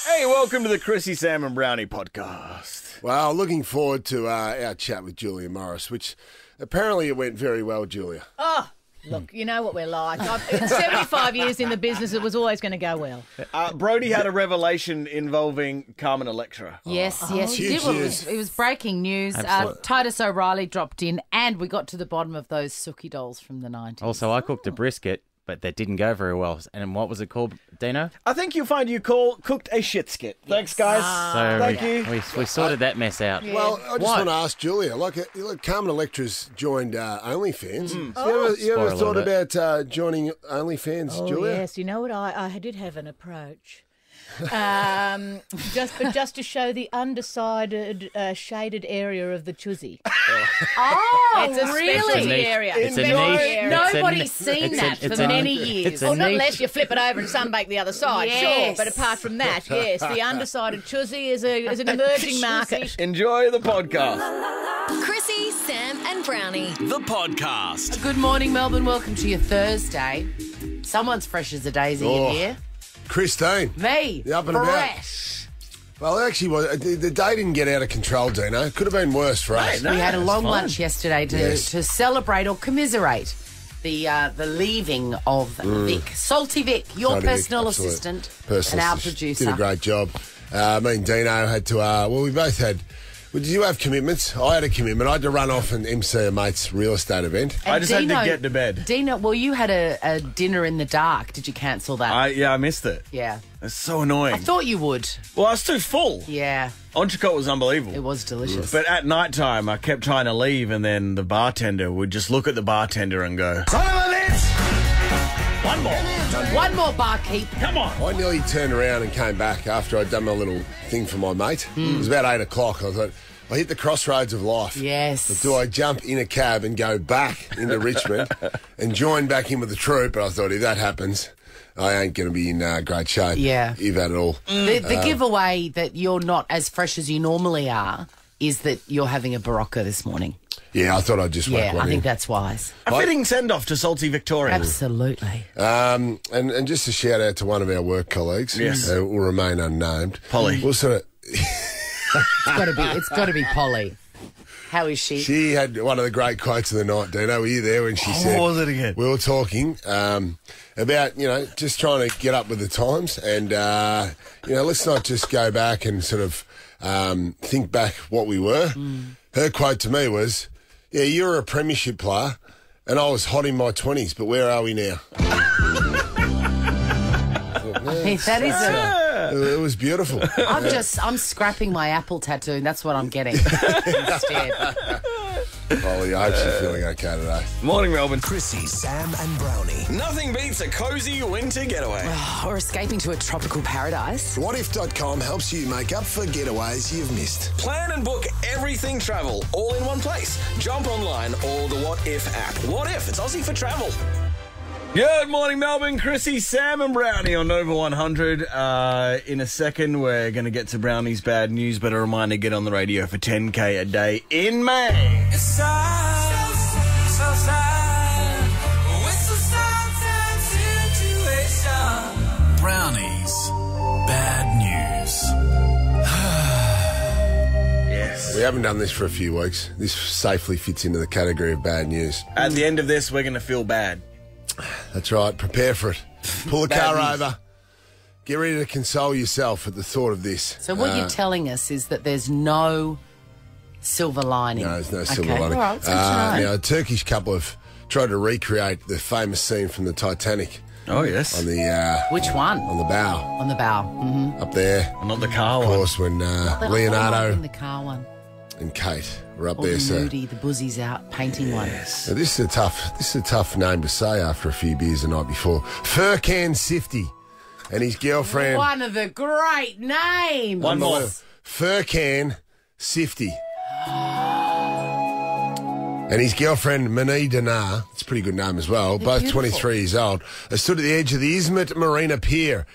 Hey, welcome to the Chrissy, Sam and Brownie podcast. Well, looking forward to our chat with Julia Morris, which apparently it went very well, Julia. Oh, look, you know what we're like. 75 years in the business, it was always going to go well. Brodie had a revelation involving Carmen Electra. Yes, he did. It was breaking news. Titus O'Reily dropped in and we got to the bottom of those sooky dolls from the 90s. Also, I cooked a brisket, but that didn't go very well. And what was it called, Dino? I think you'll find you cooked a shit skit. Thanks, guys. Thank you. We sorted that mess out. Yeah. Well, I just want to ask Julia, like Carmen Electra's joined OnlyFans. You ever thought about joining OnlyFans, Julia? Yes, you know what? I did have an approach. Just to show the undersided shaded area of the chuzzy. Oh, it's a really? specialty area. It's a niche. Nobody's seen that for many years. Well, not unless you flip it over and sunbake the other side, Yes. sure. But apart from that, yes, the undersided chuzzy is an emerging market. Enjoy the podcast. Chrissy, Sam and Brownie. The podcast. Good morning, Melbourne. Welcome to your Thursday. Someone's fresh as a daisy in here. Christine. Me. Up and fresh. About. Well, actually, the day didn't get out of control, Dino. It could have been worse for us. We had a long lunch yesterday to celebrate or commiserate the leaving of Vic. Salty Vic, your personal assistant and our producer. Did a great job. Me and Dino had to, we both had... Well, did you have commitments? I had a commitment. I had to run off and MC a mate's real estate event. And I just had to get to bed. Dino, well, you had a dinner in the dark. Did you cancel that? I missed it. Yeah. It's so annoying. I thought you would. Well, I was too full. Yeah. Entrecote was unbelievable. It was delicious. But at night time, I kept trying to leave, and then the bartender would just look at the bartender and go, "Son of a bitch! One more. One more, barkeep. Come on." I nearly turned around and came back after I'd done my little thing for my mate. It was about 8 o'clock. I thought, I hit the crossroads of life. Yes. But do I jump in a cab and go back into Richmond and join back in with the troop? But I thought, if that happens, I ain't going to be in great shape. Yeah. You've had it all. The giveaway that you're not as fresh as you normally are is that you're having a Barocca this morning. Yeah, I thought I'd just whack one I think in. that's wise. A fitting send-off to Salty Victoria. Absolutely. And just a shout-out to one of our work colleagues. Yes. Who will remain unnamed. Polly. We'll sort of... It's got to be Polly. How is she? She had one of the great quotes of the night, Dino. Were you there when she said... What was it again? We were talking about, just trying to get up with the times and, let's not just go back and sort of think back what we were. Her quote to me was, yeah, you were a premiership player and I was hot in my 20s, but where are we now? That is It was beautiful. I'm scrapping my Apple tattoo and that's what I'm getting instead. Polly, I hope she's feeling okay today. Morning, Melbourne. Chrissy, Sam and Brownie. Nothing beats a cosy winter getaway. Or escaping to a tropical paradise. Whatif.com helps you make up for getaways you've missed. Plan and book everything travel all in one place. Jump online or the What If app. What If? It's Aussie for travel. Good morning, Melbourne. Chrissy, Sam and Brownie on Nova 100. In a second, we're going to get to Brownie's bad news, but a reminder, get on the radio for 10K a day in May. It's so sad. It's so sad situation. Brownie's bad news. Yes. We haven't done this for a few weeks. This safely fits into the category of bad news. At the end of this, we're going to feel bad. That's right. Prepare for it. Pull the car over. Get ready to console yourself at the thought of this. So what you're telling us is that there's no silver lining. No, there's no silver lining. All right, it's good to know. Now, a Turkish couple have tried to recreate the famous scene from the Titanic. Oh, yes. On the Which one? on the bow. On the bow. Mm-hmm. Up there. Not the car Of one. course, when In Leonardo the car one. and Kate were up Or there. the So moody, the buzzies out, painting one. now, this is a tough name to say after a few beers the night before. Furkan Sifty and his girlfriend. One of the great names. One more. Furkan Sifty. And his girlfriend, Mani Dinar, it's a pretty good name as well, both beautiful. 23 years old, are stood at the edge of the Izmit Marina Pier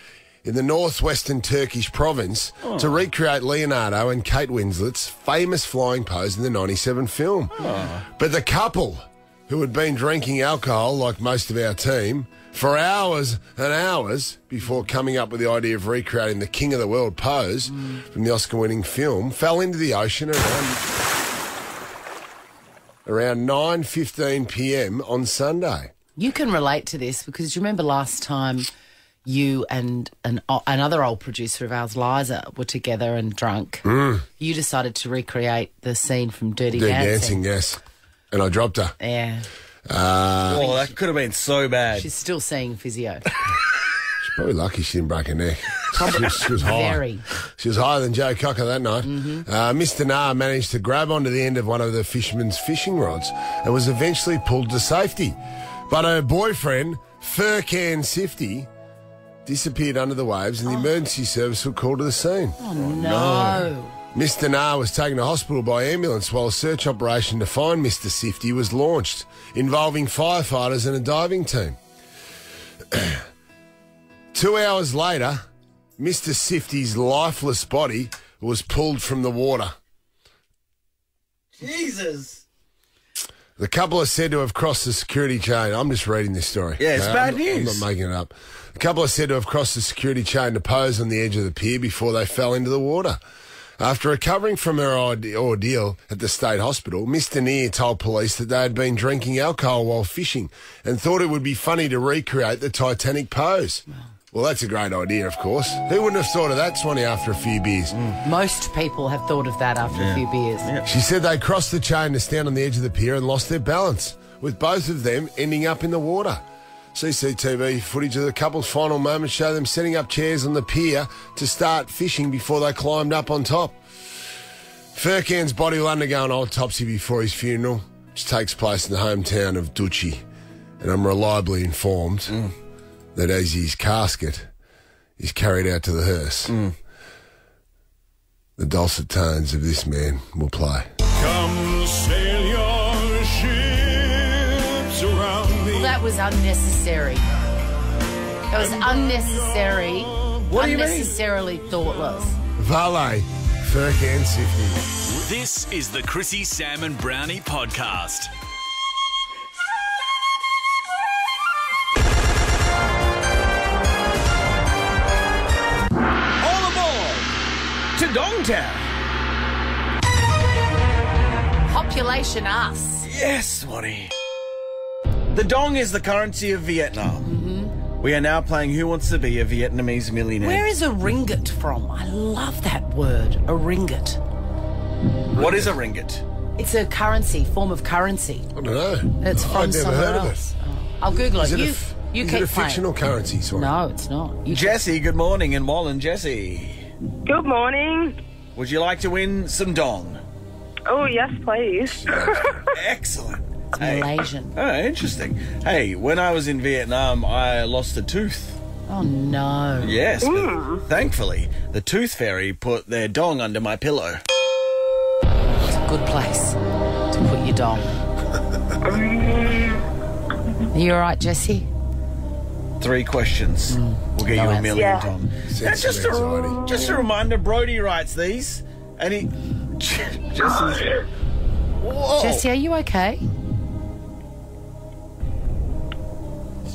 in the northwestern Turkish province to recreate Leonardo and Kate Winslet's famous flying pose in the 97 film. But the couple who had been drinking alcohol, like most of our team, for hours and hours before coming up with the idea of recreating the King of the World pose from the Oscar-winning film, fell into the ocean around 9:15 p.m. on Sunday. You can relate to this because you remember last time you and another old producer of ours, Liza, were together and drunk. You decided to recreate the scene from Dirty Dancing. Yes. And I dropped her. Yeah. That could have been so bad. She's still seeing physio. She's probably lucky she didn't break her neck. She was high. Very. She was higher than Joe Cocker that night. Mr. Nah managed to grab onto the end of one of the fisherman's fishing rods and was eventually pulled to safety. But her boyfriend, Fur Can Sifty, disappeared under the waves and the emergency service were called to the scene. Oh, no. Mr. Nah was taken to hospital by ambulance while a search operation to find Mr. Sifty was launched, involving firefighters and a diving team. 2 hours later, Mr. Sifty's lifeless body was pulled from the water. Jesus. The couple are said to have crossed the security chain. I'm just reading this story. Yeah, it's bad news. I'm not making it up. The couple are said to have crossed the security chain to pose on the edge of the pier before they fell into the water. After recovering from her ordeal at the state hospital, Mr. Near told police that they had been drinking alcohol while fishing and thought it would be funny to recreate the Titanic pose. Well, that's a great idea, of course. Who wouldn't have thought of that, Swanee, after a few beers? Most people have thought of that after a few beers. Yeah. She said they crossed the chain to stand on the edge of the pier and lost their balance, with both of them ending up in the water. CCTV footage of the couple's final moments show them setting up chairs on the pier to start fishing before they climbed up on top. Furcan's body will undergo an autopsy before his funeral, which takes place in the hometown of Duchy. And I'm reliably informed that as his casket is carried out to the hearse, the dulcet tones of this man will play. Come sail your ships around me. Well, that was unnecessary. That was unnecessary. What do you mean? Unnecessarily thoughtless. Valet, Furcan Sifty. This is the Chrissy, Sam and Brownie podcast. All aboard to Dongtown. Population us. Yes, Swanee. The dong is the currency of Vietnam. We are now playing Who Wants to Be a Vietnamese Millionaire. Where is a ringgit from? I love that word, a ringgit. What is a ringgit? It's a currency, form of currency. I don't know. It's from I'd never somewhere heard else. of it. I'll Google it. Is it You is keep it a playing. fictional currency? Sorry. No, it's not. You Jessie, good morning in Wallen. Jessie, Good morning. would you like to win some dong? Oh, yes, please. Excellent. It's Malaysian. Oh, interesting. Hey, when I was in Vietnam, I lost a tooth. Oh, no. Yes, but thankfully, the tooth fairy put their dong under my pillow. It's a good place to put your dong. Are you all right, Jessie? 3 questions. We'll get No you a answer. million, Yeah. Tom. Sense Now, just of anxiety. just a reminder, Brodie writes these, and he... Jessie... Whoa. Jessie, are you okay?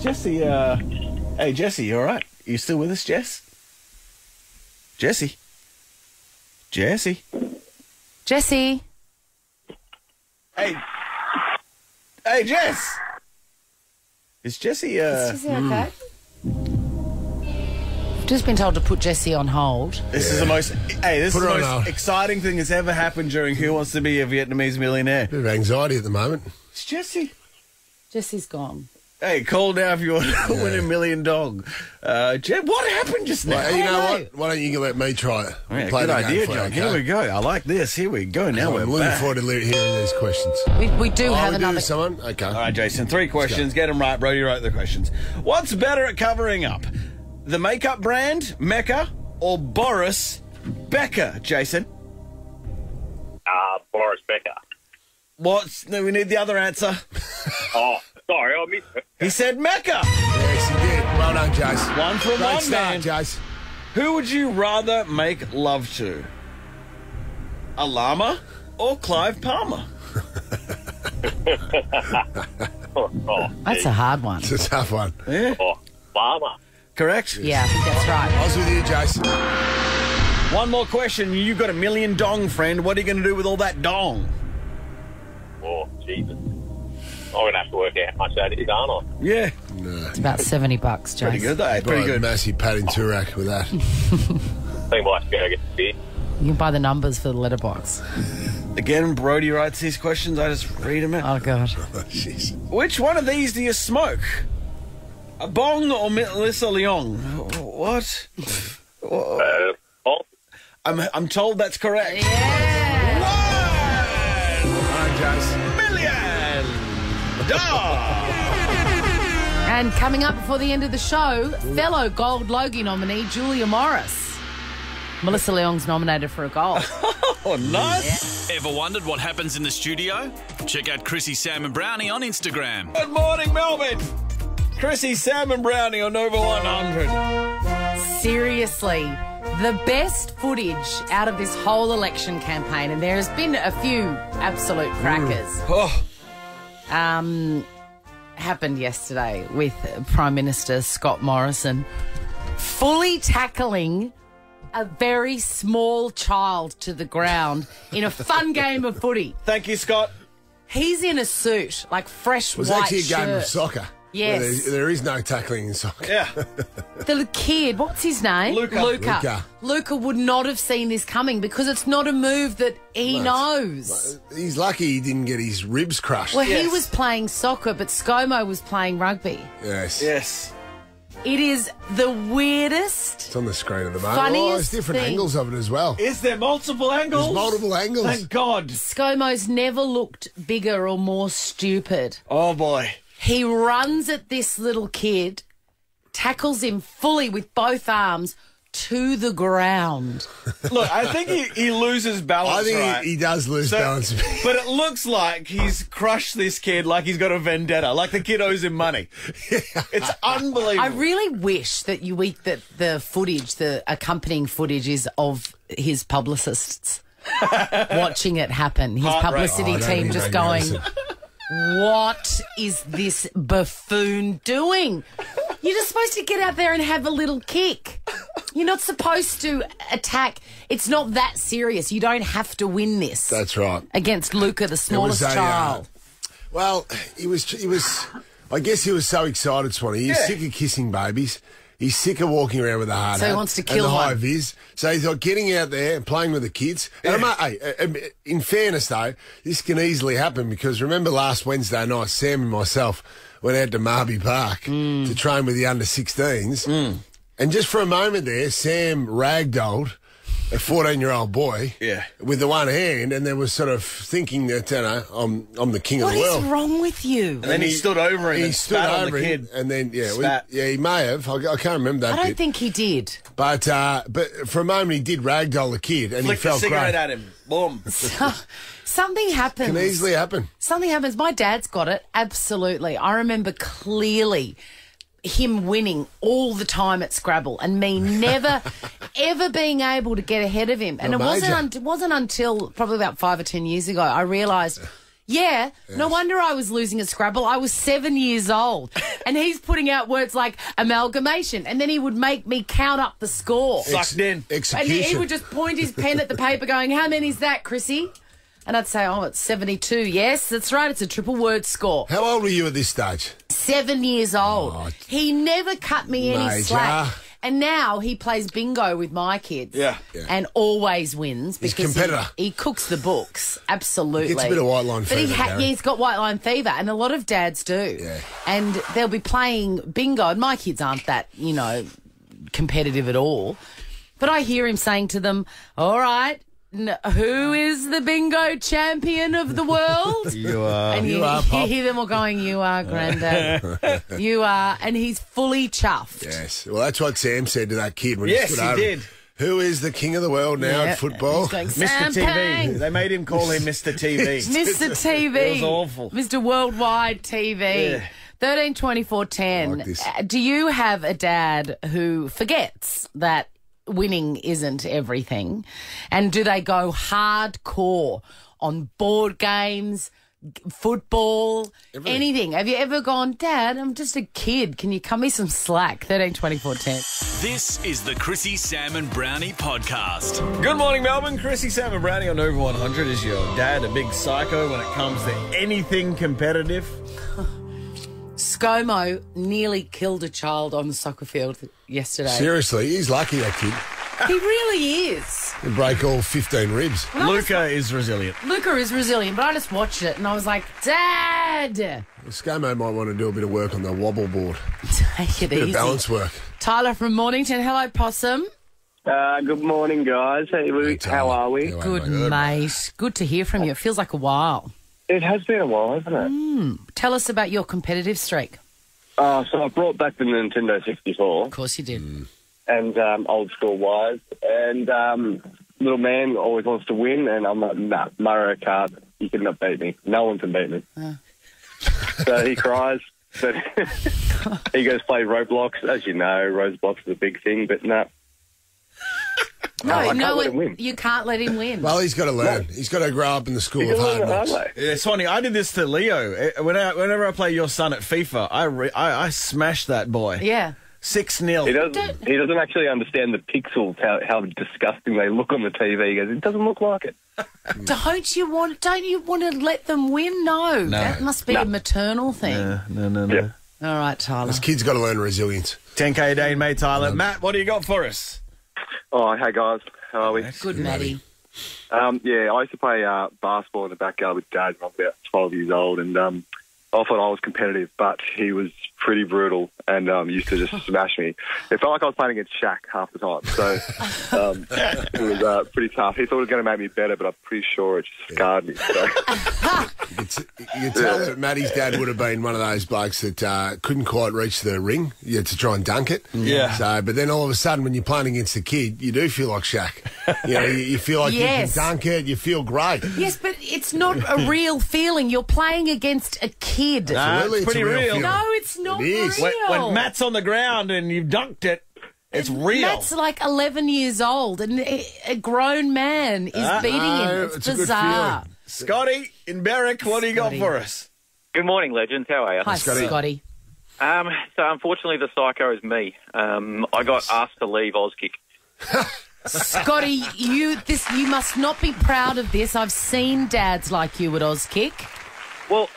Jessie, Hey, Jessie, you all right? You still with us, Jess? Jessie? Jessie? Jessie? Hey, Jess! Is Jessie, Is Jessie okay? I've just been told to put Jessie on hold. This is the most... Hey, this Put is the her on most hold. exciting thing that's ever happened during Who Wants to Be a Vietnamese Millionaire. Bit of anxiety at the moment. It's Jessie. Jessie's gone. Hey, call now if you want to win $1 million dong. Jen, what happened just now? Well, you know what? Why don't you let me try it? Yeah, Play good the game idea, for you, John. okay? Here we go. I like this. Here we go. Now we're I'm looking back. forward to hearing these questions. We do have we do another... someone? Okay. All right, Jason, 3 questions. Get them right. Brodie wrote the questions. What's better at covering up? The makeup brand, Mecca, or Boris Becker, Jason? Boris Becker. No, we need the other answer. Oh, sorry, I missed it. He said Mecca. Yes, he did. Well done, Jace. One from Great one start, man. Jace. Who would you rather make love to? A llama or Clive Palmer? That's a hard one. It's a tough one. Yeah. Farmer. Correct? Yeah, I think that's right. I was with you, Jason. One more question. You've got a million dong, friend. What are you going to do with all that dong? Oh, Jesus. I'm going to have to work out how much that is, aren't I? Yeah. It's about $70, Jason. Pretty good, though. Pretty good. Massive pat in Turak with that. I think I might go get the beer. You can buy the numbers for the letterbox. Again, Brodie writes these questions. I just read them out. Oh, God. Jeez. Which one of these do you smoke? A bong or Melissa Leong? What? Oh, I'm told that's correct. Yeah. All right, Jason. Million dong. And coming up before the end of the show, fellow Gold Logie nominee Julia Morris. Melissa Leong's nominated for a gold. Oh, nice. Ever wondered what happens in the studio? Check out Chrissy, Sam and Brownie on Instagram. Good morning, Melbourne. Chrissy, Sam and Brownie on Over 100. Seriously, the best footage out of this whole election campaign, and there has been a few absolute crackers, Oh, happened yesterday with Prime Minister Scott Morrison fully tackling a very small child to the ground in a fun game of footy. thank you, Scott. He's in a suit, like fresh It was white actually a game of shirt. soccer. Yes. There is no tackling in soccer. Yeah. The kid, what's his name? Luca. Luca would not have seen this coming because it's not a move that he knows. He's lucky he didn't get his ribs crushed. Well, he Yes. was playing soccer, but ScoMo was playing rugby. Yes. Yes. It is the weirdest. It's on the screen at the moment. Funniest There's different thing. angles of it as well. Is there multiple angles? There's multiple angles. Thank God. ScoMo's never looked bigger or more stupid. Oh, boy. He runs at this little kid, tackles him fully with both arms to the ground. Look, I think he loses balance, I think right? he does lose So- balance. But it looks like he's crushed this kid like he's got a vendetta, like the kid owes him money. It's unbelievable. I really wish that the footage, the accompanying footage, is of his publicists watching it happen. His Heart rate. publicity Oh, I don't team think just they going, notice it. what is this buffoon doing? You're just supposed to get out there and have a little kick. You're not supposed to attack. It's not that serious. You don't have to win this. That's right. Against Luca, the smallest child. Well, he was. I guess he was so excited, Swanee. He's sick of kissing babies. He's sick of walking around with a hard So he hat wants to and kill the high one. vis. So he's like getting out there and playing with the kids. And in fairness, though, this can easily happen because remember last Wednesday night, Sam and myself went out to Marby Park to train with the under-16s. And just for a moment there, Sam ragdolled a 14-year-old boy with the one hand, and there was sort of thinking that, I'm the king of What the is world. wrong with you? And then he stood over him and spat on the kid. and then Spat. he may have. I can't remember that I don't bit. think he did. But for a moment he did ragdoll the kid, and Flicked he the felt cigarette great. at him. Boom. Something happens. Can easily happen. Something happens. My dad's got it. Absolutely. I remember clearly him winning all the time at Scrabble and me never, ever being able to get ahead of him. And it wasn't until probably about 5 or 10 years ago I realised, no wonder I was losing at Scrabble. I was 7 years old. And he's putting out words like amalgamation. And then he would make me count up the score. Sucked in. Execution. And he would just point his pen at the paper going, how many's that, Chrissy? And I'd say, it's 72. Yes, that's right. It's a triple word score. How old were you at this stage? 7 years old. Oh, he never cut me any Major. slack. And now he plays bingo with my kids. Yeah. And always wins He's a because competitor. he cooks the books. Absolutely. He gets a bit of white line But fever, Gary. he's got white line fever, and a lot of dads do. Yeah. And they'll be playing bingo, and my kids aren't that, competitive at all. But I hear him saying to them, all right, who is the bingo champion of the world? You are. And You are, you Pop. hear them all going, you are, Grandad. You are. And he's fully chuffed. Yes. Well, that's what Sam said to that kid when Yes, he stood he over did. him. Who is the king of the world now Yeah. at football? He's going, Mr. Sam TV. Pang, They made him call him Mr. TV. Mr. TV. It was awful. Mr. Worldwide TV. Yeah. 13 24 10. Like this. Do you have a dad who forgets that winning isn't everything? And do they go hardcore on board games, football, anything. Have you ever gone, Dad, I'm just a kid. Can you cut me some slack? 13 24 10. This is the Chrissy, Sam and Brownie podcast. Good morning, Melbourne. Chrissy, Sam and Brownie on Over 100. Is your dad a big psycho when it comes to anything competitive? ScoMo nearly killed a child on the soccer field yesterday. Seriously, he's lucky, that kid. He really is. He'll break all 15 ribs. Luca is resilient. Luca is resilient, but I just watched it and I was like, Dad! ScoMo might want to do a bit of work on the wobble board. Take it Bit easy. of balance work. Tyler from Mornington. Hello, Possum. Good morning, guys. How are we? Good, mate. Good to hear from you. It feels like a while. It has been a while, hasn't it? Tell us about your competitive streak. So I brought back the Nintendo 64. Of course you did. And old school wise. And little man always wants to win, and I'm like, nah, Mario Kart, you cannot beat me. No one can beat me. So he cries. But he goes play Roblox. As you know, Roblox is a big thing, but no. You can't let him win. Well, he's got to learn. He's got to grow up in the school of hard knocks. Yeah, it's funny. I did this to Leo. Whenever I play your son at FIFA, I smashed that boy. Yeah. 6-0. He doesn't actually understand the pixels, how disgusting they look on the TV. He goes, it doesn't look like it. Don't you want to let them win? No. That must be a maternal thing. No. Yeah. All right, Tyler. This kid's got to learn resilience. 10K a day, mate, Tyler. Matt, what do you got for us? Oh, hey, guys. How are we? Good, Matty. I used to play basketball in the backyard with Dad when I was about 12 years old, and I thought I was competitive, but he was pretty brutal and used to just smash me. It felt like I was playing against Shaq half the time, so it was pretty tough. He thought it was going to make me better, but I'm pretty sure it just scarred me. So. You can tell that Matty's dad would have been one of those blokes that couldn't quite reach the ring to try and dunk it. Yeah. So, but then all of a sudden, when you're playing against a kid, you do feel like Shaq. You feel like you can dunk it. You feel great. Yes, but it's not a real feeling. You're playing against a kid. Absolutely, it's pretty real. No, it's not real. When Matt's on the ground and you've dunked it, it's real. Matt's like 11 years old and a grown man is beating him. It's bizarre. Scotty in Berwick, what do you got for us? Good morning, legends. How are you? Hi, Scotty. So unfortunately, the psycho is me. I got asked to leave Auskick. Scotty, you must not be proud of this. I've seen dads like you at Auskick. Well,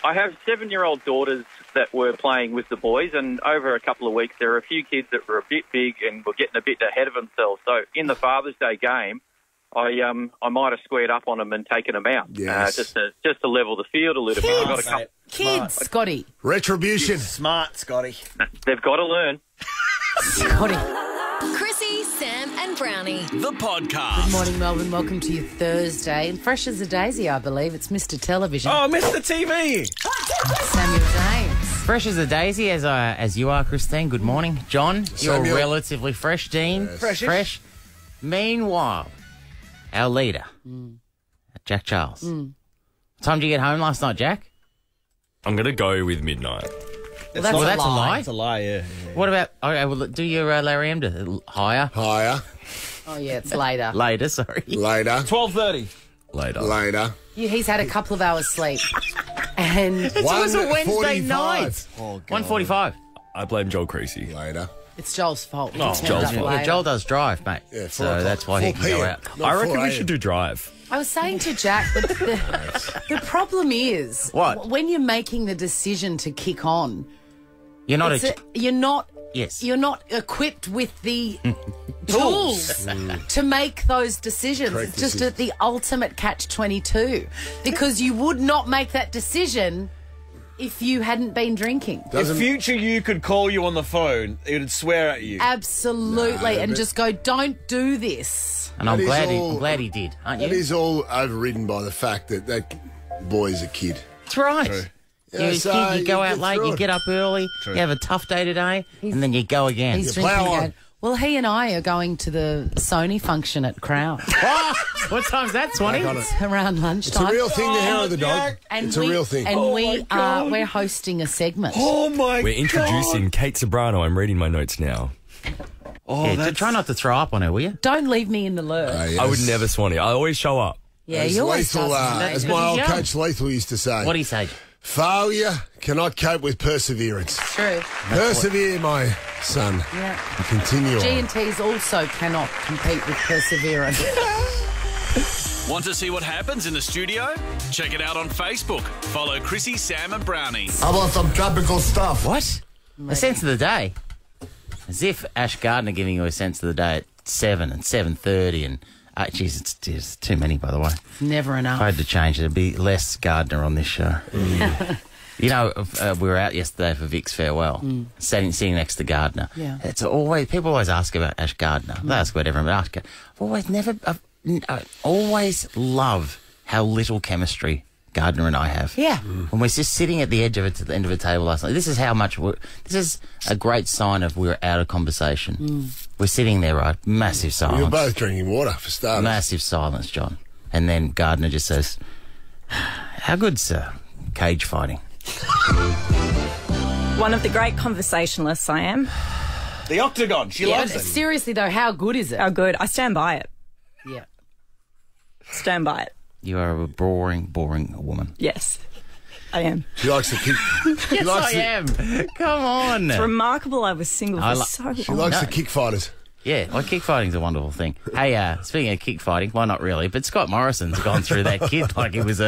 I have 7-year-old daughters that were playing with the boys, and over a couple of weeks, there were a few kids that were a bit big and were getting a bit ahead of themselves. So in the Father's Day game, I might have squared up on them and taken them out, just to level the field a little bit. Kids, Scotty. Retribution. Smart, Scotty. They've got to learn. Scotty. Chrissy, Sam and Brownie. The podcast. Good morning, Melbourne. Welcome to your Thursday. And fresh as a daisy, I believe. It's Mr. Television. Oh, Mr. TV. Samuel James. Fresh as a daisy, as you are, Christine. Good morning. John, Samuel. you're relatively fresh, Dean. Yes. Fresh. Meanwhile, our leader, Jack Charles. What time did you get home last night, Jack? I'm going to go with midnight. Well, that's a lie. It's a lie, yeah. What about, okay, well, do your Larry M to higher? Higher. Oh, yeah, it's later. Later, sorry. Later. 12:30. Later. Yeah, he's had a couple of hours sleep. And It was a Wednesday 1:45. night. Oh, God. 1:45. I blame Joel Creasy. Later. it's Joel's fault. Oh, He turned Joel's up fault. later. Yeah, Joel does drive, mate. Yeah, 4 so o'clock. that's why he 4 can go PM. out. Not I reckon 4 we AM. should do drive. I was saying to Jack that the problem is What? when you're making the decision to kick on, You're not you're not equipped with the tools to make those decisions. Correct It's just decisions. the ultimate catch-22 because you would not make that decision if you hadn't been drinking. If future you could call you on the phone, it would swear at you. Absolutely, No, and but- just go, don't do this. And I'm That is glad he did, aren't you? That is all overridden by the fact that that boy is a kid. That's right. True. You're Yeah, a so kid, you go you out get late, through you it. get up early, you have a tough day today, and then you go again. He's You plough drinking. on. Going, well, he and I are going to the Sony function at Crown. What time's that, Swanee? Got it. It's around It's lunchtime. a real thing, the hair of the dog. And It's a real thing. And Oh my God. we're hosting a segment. Oh, my We're introducing Kate Sobrano. I'm reading my notes now. Oh, Yeah, that's... try not to throw up on her, will you? Don't leave me in the lurch. Oh, yes. I would never, Swanee. I always show up. Yeah, as he always Lethal, does. as my old coach Lethal used to say. What do you say? Failure cannot cope with perseverance. True. Persevere, my son. Yeah. And continue on. G&Ts also cannot compete with perseverance. Want to see what happens in the studio? Check it out on Facebook. Follow Chrissy, Sam and Brownie. How about some tropical stuff? What? A sense of the day. As if Ash Gardner giving you a sense of the day at 7 and 7:30 and... Geez, it's too many, by the way. Never enough. I had to change it. There'd be less Gardner on this show. You know, we were out yesterday for Vic's farewell, sitting next to Gardner. Yeah. It's always... People always ask about Ash Gardner. They ask about everyone, but I always love how little chemistry Gardner and I have. Yeah. When we're just sitting at the end of a table last night, this is how much this is a great sign of we're out of conversation. We're sitting there, right? Massive silence. You're both drinking water, for starters. Massive silence, John. And then Gardner just says, how good's cage fighting? One of the great conversationalists I am. The Octagon. She loves it. Seriously, though, how good is it? How good. I stand by it. Yeah. Stand by it. You are a boring woman. Yes, I am. She likes to kick. Yes, I am. Come on. It's remarkable I was single for so long. She likes to kick fighters. Yeah, well, kick fighting's a wonderful thing. Hey, speaking of kick fighting, well, not really, but Scott Morrison's gone through that kid like he was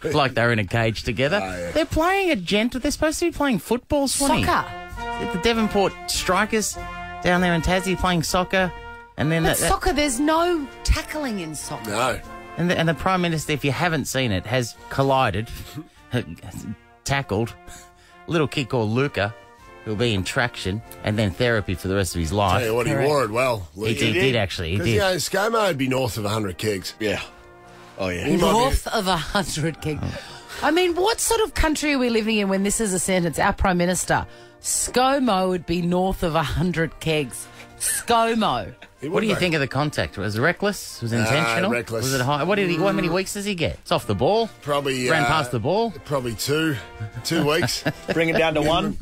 like they were in a cage together. Oh, yeah. They're playing they're supposed to be playing football, Swanee. Soccer. The Devonport Strikers down there in Tassie playing soccer, and then But soccer, there's no tackling in soccer. No. And the Prime Minister, if you haven't seen it, has collided, tackled little kid called Luca, who'll be in traction and then therapy for the rest of his life. Tell you what, he wore it well. He did actually. He Because, did. you know, ScoMo would be north of 100 kegs. Yeah. Oh, yeah. North of 100 keg. I mean, what sort of country are we living in when this is a sentence? Our Prime Minister, ScoMo would be north of 100 kegs. ScoMo. What do you think of the contact? Was it reckless? Was it intentional? Reckless. Was it high? How many weeks does he get? It's off the ball. Probably ran past the ball. Probably 2 weeks. Bring it down to 1.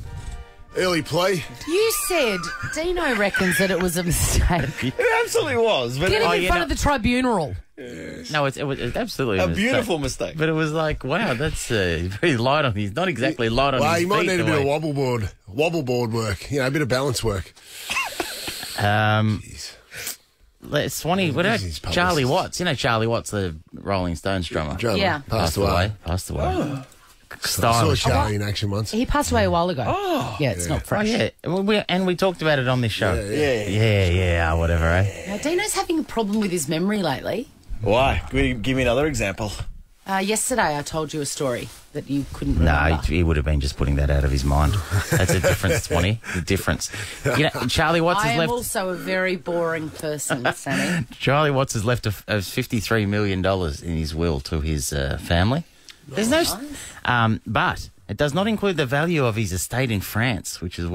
Early play. You said Dino reckons that it was a mistake. It absolutely was. But Get him in front of the tribunal. Yes. No, it was absolutely a beautiful mistake. But it was like, wow, that's very light on. He's not exactly light on. Well, his he might feet need a the bit way- of wobble board work. You know, a bit of balance work. Swanee, what about Charlie Watts? You know Charlie Watts, the Rolling Stones drummer. Yeah. Passed away. Oh. I saw Charlie in action once. He passed away a while ago. Yeah, it's not fresh. Oh, yeah. And we talked about it on this show. Yeah, whatever, eh? Now, Dino's having a problem with his memory lately. Why? Give me another example. Yesterday I told you a story that you couldn't remember. No, he would have been just putting that out of his mind. That's a difference, Swanee. The difference. You know, Charlie Watts I has am left. also a very boring person, Sammy. Charlie Watts has left $53 million in his will to his family. There's no, but it does not include the value of his estate in France, which is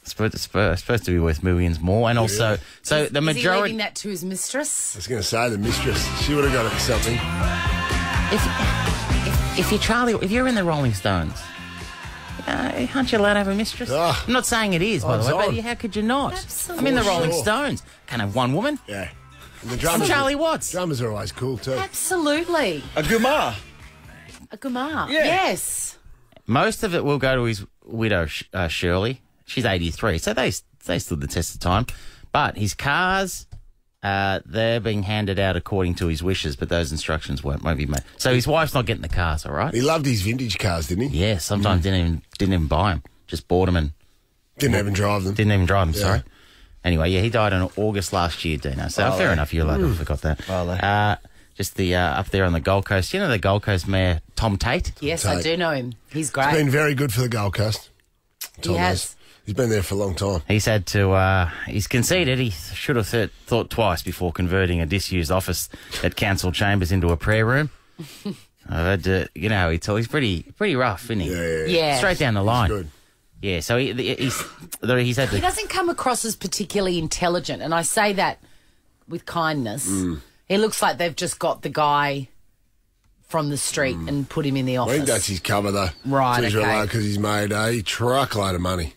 supposed to be worth millions more, and also so the majority. Is he leaving that to his mistress? I was going to say the mistress. She would have got something. If you're in the Rolling Stones, aren't you allowed to have a mistress? I'm not saying it is, by the way, but how could you not? Absolutely. I'm in the Rolling Stones. Can't have one woman. Yeah. And the I'm drummers Charlie Watts. Drummers are always cool too. Absolutely. A gumar. A gumar. Yeah. Yes. Most of it will go to his widow, Shirley. She's 83, so they stood the test of time. But his cars, they're being handed out according to his wishes, but those instructions won't be made. So his wife's not getting the cars, all right? He loved his vintage cars, didn't he? Yeah, sometimes didn't even buy them. Just bought them and... Didn't even drive them. Didn't even drive them, sorry. Anyway, he died in August last year, Dino. So fair enough, you're allowed to have forgot that. Just the up there on the Gold Coast. You know the Gold Coast mayor, Tom Tate? Yes, I do know him. He's great. He's been very good for the Gold Coast. He has. He's been there for a long time. He's had to, he's conceded he should have thought twice before converting a disused office at council chambers into a prayer room. I've had to, he's pretty rough, isn't he? Yeah. Straight down the line. Good. Yeah, so he's had to... He doesn't come across as particularly intelligent, and I say that with kindness. He looks like they've just got the guy from the street and put him in the office. I think that's his cover, though. Right, okay. Because he's made a truckload of money.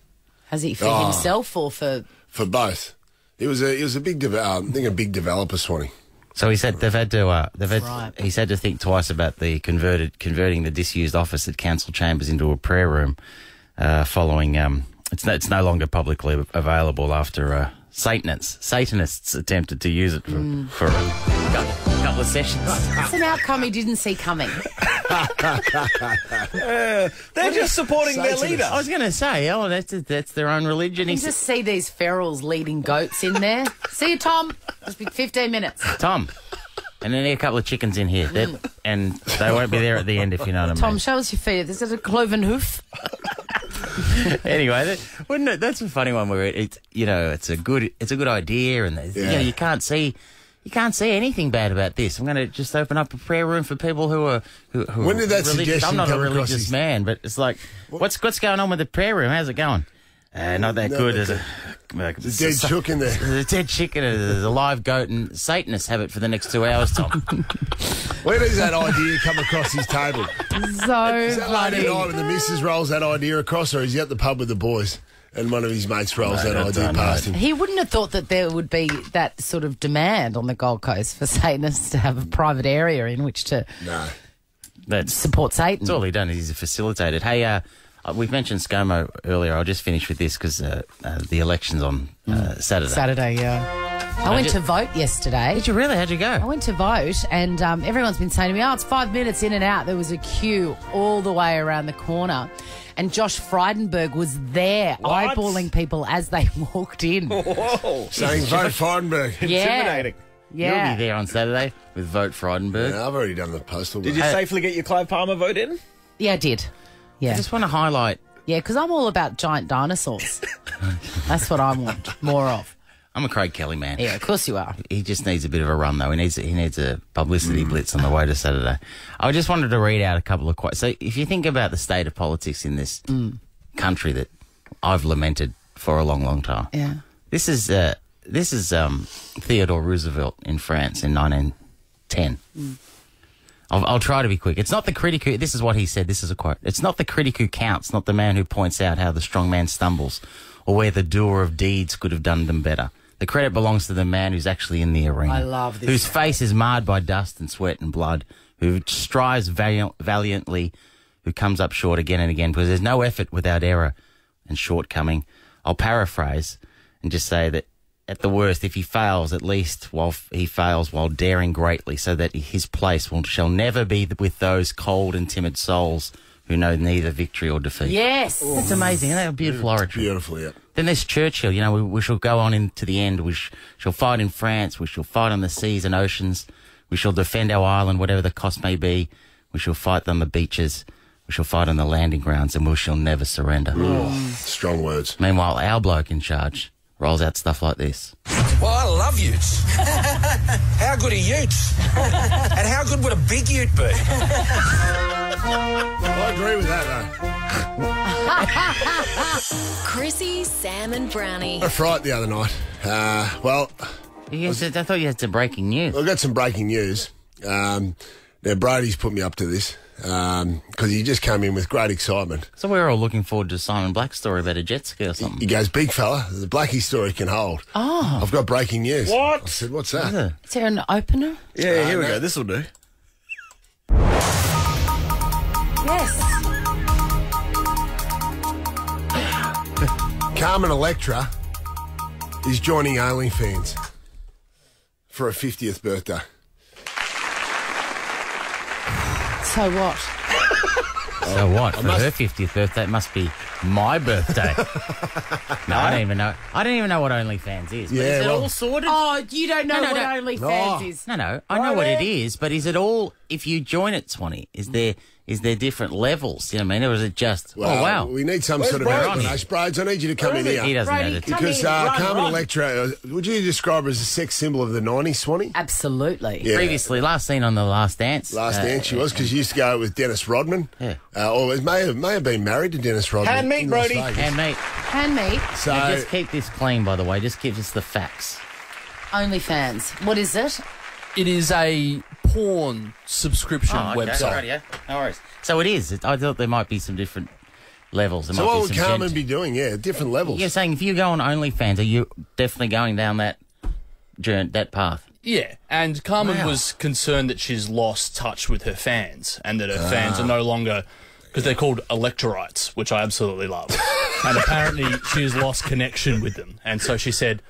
Has he for himself or for... For both. It was a big, I think a big developer, Swanee. So he said Right. he's had to think twice about the converting the disused office at council chambers into a prayer room, following it's no longer publicly available after Satanists attempted to use it for a couple of sessions. It's an outcome he didn't see coming. They're just supporting their leader. I was going to say, that's their own religion. You can just see these ferals leading goats in there. See you, Tom. Just be 15 minutes. Tom. And then a couple of chickens in here. And they won't be there at the end, if you know what I mean. Tom, show us your feet. Is it a cloven hoof? Anyway, that's a funny one where it's a good idea, and you can't see anything bad about this. I'm going to just open up a prayer room for people who are When did that religious. suggestion I'm not a come across religious his- man, but it's like, what's going on with the prayer room? How's it going? Not that good. There's a dead chook in there. There's a dead chicken, there's a live goat, and Satanists have it for the next 2 hours, Tom. Where does that idea come across his table? So Is that funny. late at night when the missus rolls that idea across, or is he at the pub with the boys and one of his mates rolls that idea past him? He wouldn't have thought that there would be that sort of demand on the Gold Coast for Satanists to have a private area in which to support Satan. That's all he done. He's facilitated. Hey, we've mentioned ScoMo earlier. I'll just finish with this because the election's on Saturday. Saturday, yeah. I went to vote yesterday. Did you really? How'd you go? I went to vote, and everyone's been saying to me, it's 5 minutes in and out. There was a queue all the way around the corner. And Josh Frydenberg was there, eyeballing people as they walked in. Whoa. Saying vote Frydenberg. Yeah. Intimidating. Yeah. You'll be there on Saturday with Vote Frydenberg. Yeah, I've already done the postal. Did you safely get your Clive Palmer vote in? Yeah, I did. Yeah. I just want to highlight. Yeah, because I'm all about giant dinosaurs. That's what I want more of. I'm a Craig Kelly man. Yeah, of course you are. He just needs a bit of a run, though. He needs a publicity blitz on the way to Saturday. I just wanted to read out a couple of quotes. So if you think about the state of politics in this country that I've lamented for a long, long time. Yeah. This is Theodore Roosevelt in France in 1910. I'll try to be quick. It's not the critic who... This is what he said. This is a quote. It's not the critic who counts, not the man who points out how the strong man stumbles or where the doer of deeds could have done them better. The credit belongs to the man who's actually in the arena. I love this. Whose face is marred by dust and sweat and blood, who strives valiantly, who comes up short again and again, because there's no effort without error and shortcoming. I'll paraphrase and just say that at the worst, if he fails, at least he fails while daring greatly, so that his place shall never be with those cold and timid souls who know neither victory or defeat. Yes. That's amazing. Isn't that beautiful oratory? Beautiful, yeah. Then there's Churchill. We shall go on into the end. We shall fight in France. We shall fight on the seas and oceans. We shall defend our island, whatever the cost may be. We shall fight on the beaches. We shall fight on the landing grounds, and we shall never surrender. Strong words. Meanwhile, our bloke in charge rolls out stuff like this. Well, I love utes. How good are utes? And how good would a big ute be? I agree with that, though. Chrissy, Sam and Brownie. A fright the other night. Well... I thought you had some breaking news. I've got some breaking news. Now, Brodie's put me up to this because he just came in with great excitement. So we're all looking forward to Simon Black's story about a jet ski or something. He goes, big fella, the Blackie story can hold. Oh. I've got breaking news. What? I said, what's that? Is there an opener? Yeah, here we go. This will do. Yes. Carmen Electra is joining OnlyFans for her 50th birthday. So what? So what? For her 50th birthday, it must be my birthday. No, I don't even know. I don't even know what OnlyFans is. But is it all sorted? Oh, you don't know what OnlyFans is. No, I know what it is, but is it all? If you join it, Swanee, is there different levels? You know what I mean, or is it just? Well, oh wow, we need some sort of explanation. Broads, I need you to come in here. He doesn't know because Carmen Electra, would you describe her as a sex symbol of the 90s, Swanee? Absolutely. Yeah. Previously, last seen on The Last Dance. Last Dance she was, because she used to go with Dennis Rodman. Yeah. Or it may have been married to Dennis Rodman. Hand meat, in Las Brodie. Vegas. And mate, Hand me. So, now just keep this clean, by the way. Just give us the facts. OnlyFans. What is it? It is a porn subscription website. Right, yeah. No worries. So it is. I thought there might be some different levels. so what would Carmen be doing? Yeah, different levels. You're saying if you go on OnlyFans, are you definitely going down that path? Yeah, and Carmen was concerned that she's lost touch with her fans and that her fans are no longer, because they're called electorites, which I absolutely love. And apparently she has lost connection with them. And so she said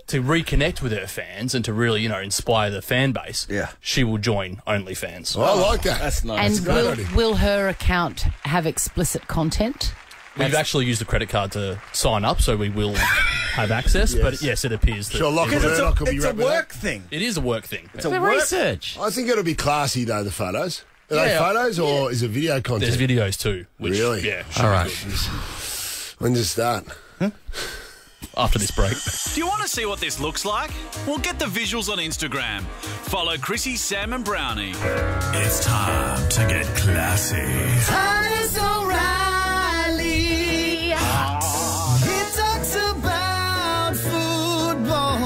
to reconnect with her fans and to really, inspire the fan base, she will join OnlyFans. I like that. That's nice. And will her account have explicit content? We've actually used a credit card to sign up, so we will have access. Yes. But yes, it appears that Sure, Lachlan Murdoch will be It's a wrapping it up. work thing. it is a work thing. It's a The work. research. I think it'll be classy, though, the photos. Are they photos or is it video content? There's videos too. Which, Really? Yeah. All right. When does it start? After this break. Do you want to see what this looks like? Well, get the visuals on Instagram. Follow Chrissy, Sam and Brownie. It's time to get classy. Titus O'Reily. He talks about football,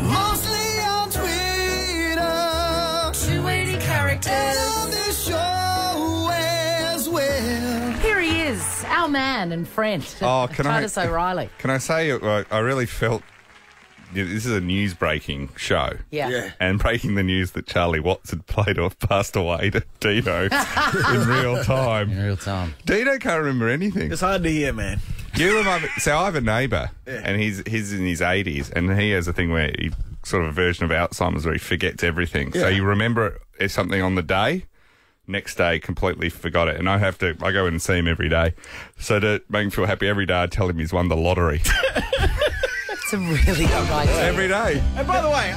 mostly on Twitter. 280 characters. And this show as well. Here he is, our man and friend, Titus O'Reilly. Can I say, I really felt this is a news-breaking show. Yeah. And breaking the news that Charlie Watts had passed away to Dino in real time. In real time. Dino can't remember anything. It's hard to hear, man. So I have a neighbour, and he's in his 80s, and he has a thing where he sort of a version of Alzheimer's where he forgets everything. So you remember it as something on the day, next day completely forgot it, and I go in and see him every day. So to make him feel happy every day, I tell him he's won the lottery. It's a really good idea. Every day. And by the way,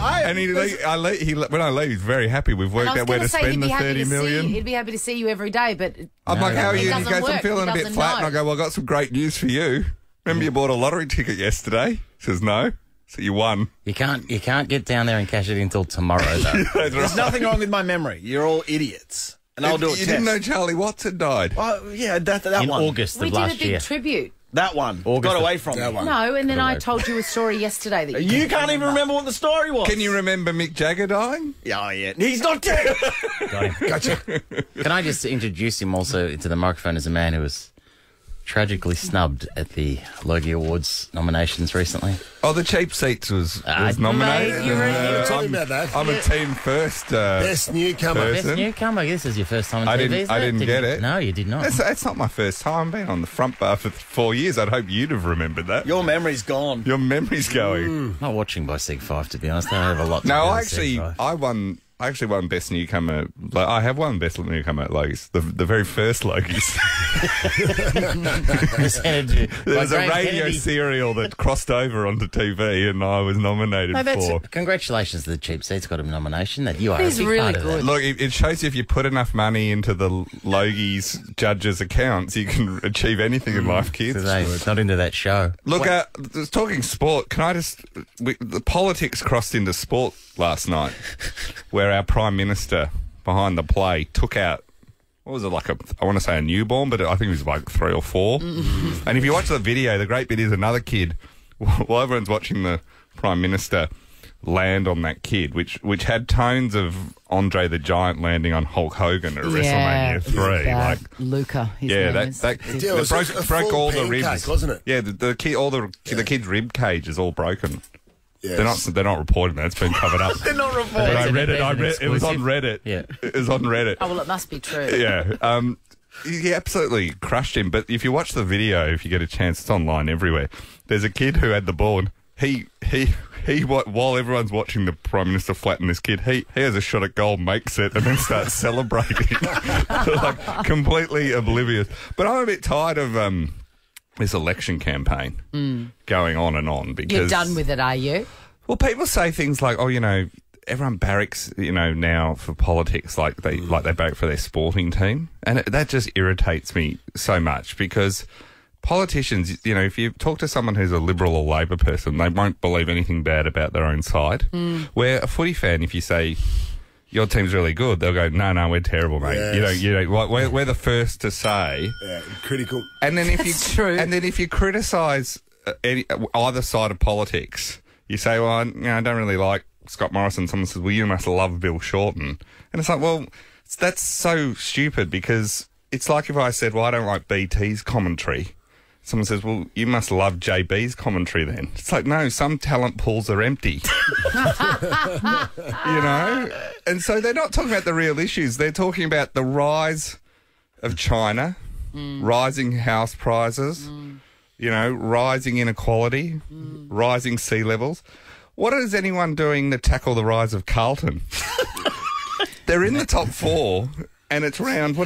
when I leave, he's very happy. We've worked out where to spend the 30 million. He'd be happy to see you every day, but I'm like, how are you? It And he doesn't goes, I'm work. feeling He a bit doesn't flat. And know. I go, well, I got some great news for you. Remember you bought a lottery ticket yesterday? He says, no. So you won. You can't get down there and cash it until tomorrow, though. There's nothing wrong with my memory. You're all idiots. And I'll do a You test. didn't know Charlie Watts had died? Yeah, that In one. August we of did a last big year. tribute. That one. August Got away from that me. one. No, and then I told you a story yesterday that You can't even remember what the story was. Can you remember Mick Jagger dying? Oh, yeah. He's not dead. Got him. Gotcha. Can I just introduce him also into the microphone as a man who was tragically snubbed at the Logie Awards nominations recently? Oh, the Cheap Seats was nominated. Mate, you were talking about that. I'm a team first. Best newcomer. person. Best newcomer. This is your first time on TV, I didn't get it. No, you did not. That's not my first time. I've been on the front bar for 4 years. I'd hope you'd have remembered that. Your memory's gone. Your memory's going. Not watching by Seg 5, to be honest. I don't have a lot to do No, with Seg 5. I actually won Best Newcomer. I have won Best Newcomer at Logies, the very first Logies. There was a radio serial that crossed over onto TV, and I was nominated for. Congratulations to the Cheap Seats, got a nomination. That you are He's a big really part of good. that. Look, it shows you if you put enough money into the Logies judges' accounts, you can achieve anything in life, kids. It's not into that show. Look, talking sport, can I the politics crossed into sport last night, where our Prime Minister behind the play took out, what was it, I want to say a newborn, but I think it was like 3 or 4. And if you watch the video, the great bit is another kid, while everyone's watching the Prime Minister land on that kid, which had tones of Andre the Giant landing on Hulk Hogan at WrestleMania 3. Luca. His Yeah, name is. that Yeah, it was a broke full all the pancake, ribs, wasn't it? Yeah, the kid's rib cage is all broken. Yes. They're not reporting that. It's been covered up. They're not reporting. But I read There's it. It was on exclusive. Reddit. Yeah. It was on Reddit. Oh, well, it must be true. Yeah. He absolutely crushed him. But if you watch the video, if you get a chance, it's online everywhere. There's a kid who had the ball, and he while everyone's watching the Prime Minister flatten this kid, he has a shot at goal, makes it, and then starts celebrating. Like completely oblivious. But I'm a bit tired of this election campaign going on and on, because You're done with it, are you? well, people say things like, "Oh, everyone barracks, now for politics, like they barrack for their sporting team," and that just irritates me so much, because politicians, if you talk to someone who's a Liberal or Labor person, they won't believe anything bad about their own side. Where a footy fan, if you say your team's really good, they'll go, no, we're terrible, mate. Yes. We're the first to say. Yeah, critical. And then That's true. And then if you criticise either side of politics, you say, well, I don't really like Scott Morrison. Someone says, well, you must love Bill Shorten. And it's like, well, that's so stupid, because it's like if I said, well, I don't like BT's commentary. someone says, well, you must love JB's commentary then. It's like, no, some talent pools are empty. You know? And so they're not talking about the real issues. They're talking about the rise of China, rising house prices, you know, rising inequality, rising sea levels. What is anyone doing to tackle the rise of Carlton? They're in the top 4. And it's round